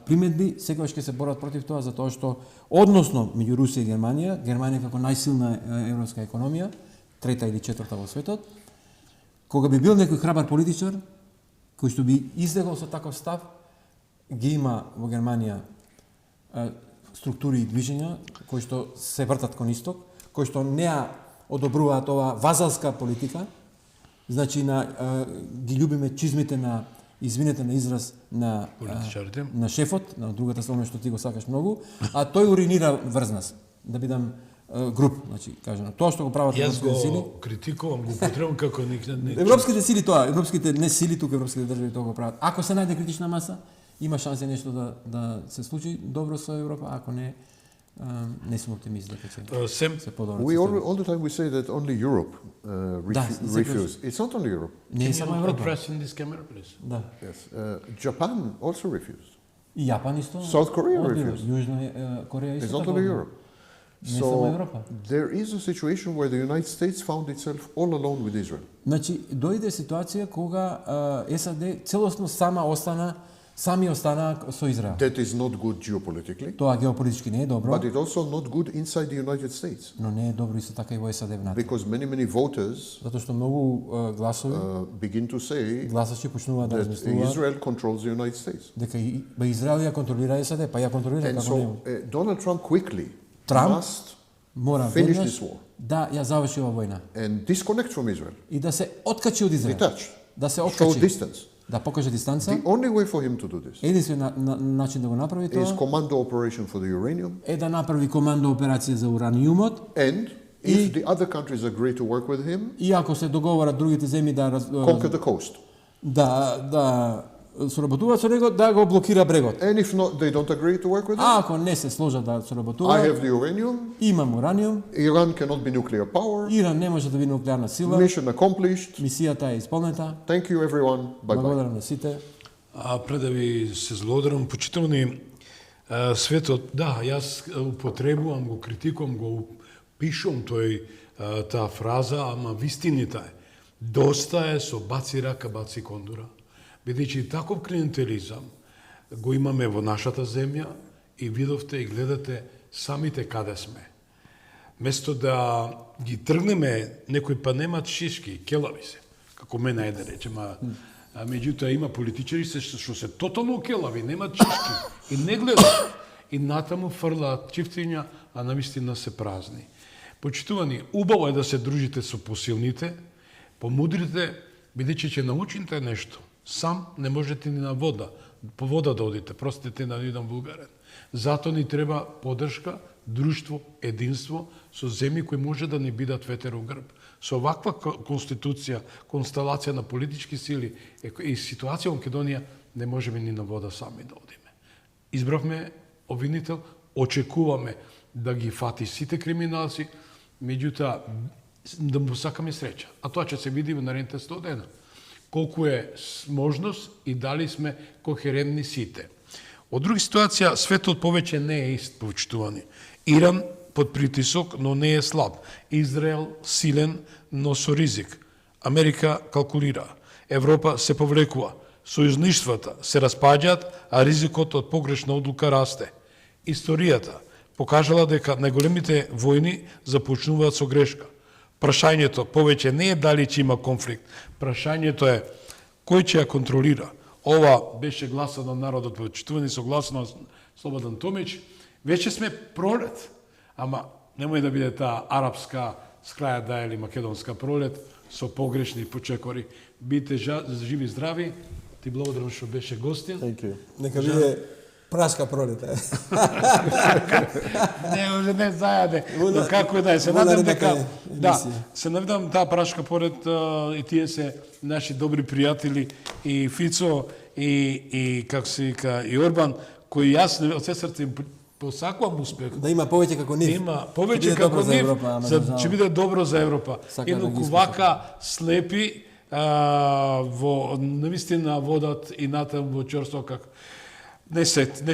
примедби, секогаш ќе се борат против тоа, затоа што односно меѓу Русија и Германија, Германија како најсилна европска економија, трета или четврта во светот, кога би бил некој храбар политичар, кој што би излегол со таков став, ги има во Германија структури и движења кои што се вртат кон исток, кои што не ја одобруваат ова вазалска политика, значи ги љубиме чизмите на, извинете на израз, на Политичарите. На шефот, на другата страна што ти го сакаш многу, а тој уринира врз нас. Да бидам груп, значи кажано. Тоа што го прават Јас европските сили. го критикувам, го потребам како не. Европските сили тоа, европските не сили тука, европските држави тоа го прават. Ако се најде критична маса, има шанси нешто да се случи добро со Европа, ако не не сум оптимист дека ќе се подобри. all the time we say that only Europe refuse. It's not only Europe. Не е само Европа. Addressing this camera, please. Да. Yes. Japan also refused. И Јапан исто. South Korea одбива. refused. Јужна Кореја It's исто not така. only Europe. Не само Европа. there is a situation where the United States found itself all alone with Israel. Значи, дојде ситуација кога САД целосно сами останаа со Израел. That is not good geopolitically, Тоа геополитички не е добро, but it's also not good inside the United States, но не е добро исто така и во САД внатре. because many voters Затоа што многу гласови, begin to say гласачи почнуваат да that размислуваат Israel controls the United States. дека Израел ја контролира САД, па ја контролира And како не. so Donald Trump quickly Trump must Мора finish веднаш this war да ја заврши оваа војна and disconnect from Israel, и да се откачи од Израел. detach, Да се show откачи, distance. да покаже дистанца. The only way for him to do this Единствен начин да го направи is тоа commando operation for the uranium, е да направи командо операција за ураниумот and if the other countries agree to work with him, и ако се договорат другите земји conquer the coast. да соработуваат со него, да го блокира брегот. And if not, they don't agree to work with him. А ако не се сложат да I соработуваат, have the uranium. имам ураниум, Iran cannot be nuclear power. Иран не може да биде нуклеарна сила, Mission accomplished. мисијата е исполнета. Thank you, everyone. Bye bye. Благодарам на сите. А пред да ви се злодарам, почитувани светот, да, јас употребувам, го критикувам, го пишувам таа фраза, ама вистината е. Доста е со баци рака, баци кондура. Бидејќи таков клиентелизам го имаме во нашата земја и видовте и гледате самите каде сме. Место да ги тргнеме, некои па немат шишки, келави се, како мене да речем, а меѓутоа има политичари што се тотално келави, немат шишки и не гледат. И натаму фрлаат чифтиња, а навистина се празни. Почитувани, убаво е да се дружите со посилните, помудрите, бидејќи ќе научите нешто. Сам не можете ни на вода, по вода да одите, простите да идам вулгарен. Зато ни треба поддршка, друштво, единство со земји кои може да ни бидат ветер у грб. Со оваква конституција, констелација на политички сили и ситуација во Македонија не можеме ни на вода сами да одиме. Избравме обвинител, очекуваме да ги фати сите криминалци, меѓутоа да му сакаме среќа. А тоа ќе се види во наредните 100 дена. Колку е можност и дали сме кохерентни сите. Од друга ситуација, светот повеќе не е ист, почитувани. Иран под притисок, но не е слаб. Израел силен, но со ризик. Америка калкулира. Европа се повлекува. Сојузништвата се распаѓаат, а ризикот од погрешна одлука расте. Историјата покажала дека најголемите војни започнуваат со грешка. Прашањето повеќе не е дали ќе има конфликт. Прашањето е кој ќе ја контролира. Ова беше гласот на народот, почитувани со гласот на Слободан Томич. Веќе сме пролет, ама немој да биде таа арапска скраја да или македонска пролет со погрешни почекори. Бите живи здрави. Ти благодарам што беше гостин. Нека биде прашка пролета. Не зајаде, но како да е, се надам дека се надам таа прашка поред и тие се наши добри пријатели и Фицо и како се вика и Орбан, кои јас од се срце им посакувам успех. Да има повеќе како нив. Има повеќе како нив, ќе биде добро за Европа. Едноку вака слепи во навистина водат и натаму во чорство како не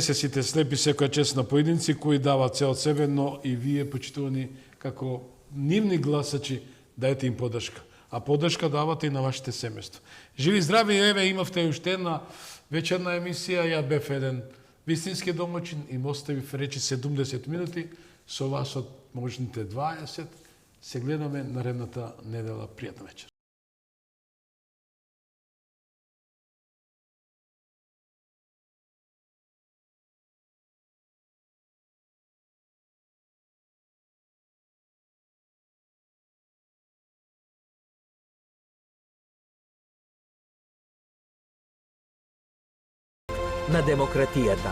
се сите слепи, секоја чест на поединци кои дават се од себе, но и вие почитувани како нивни гласачи дајте им поддршка. А поддршка давате и на вашите семејства. Живи здрави, еве имавте уште една вечерна емисија, ја бев еден вистински домаќин и оставив речи 70 минути, со вас од можните 20, се гледаме наредната недела. Пријатна вечер. На демократијата.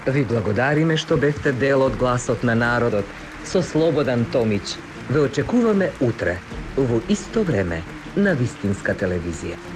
Ви благодариме што бевте дел од гласот на народот со Слободан Томич. Ве очекуваме утре во исто време на Вистинска телевизија.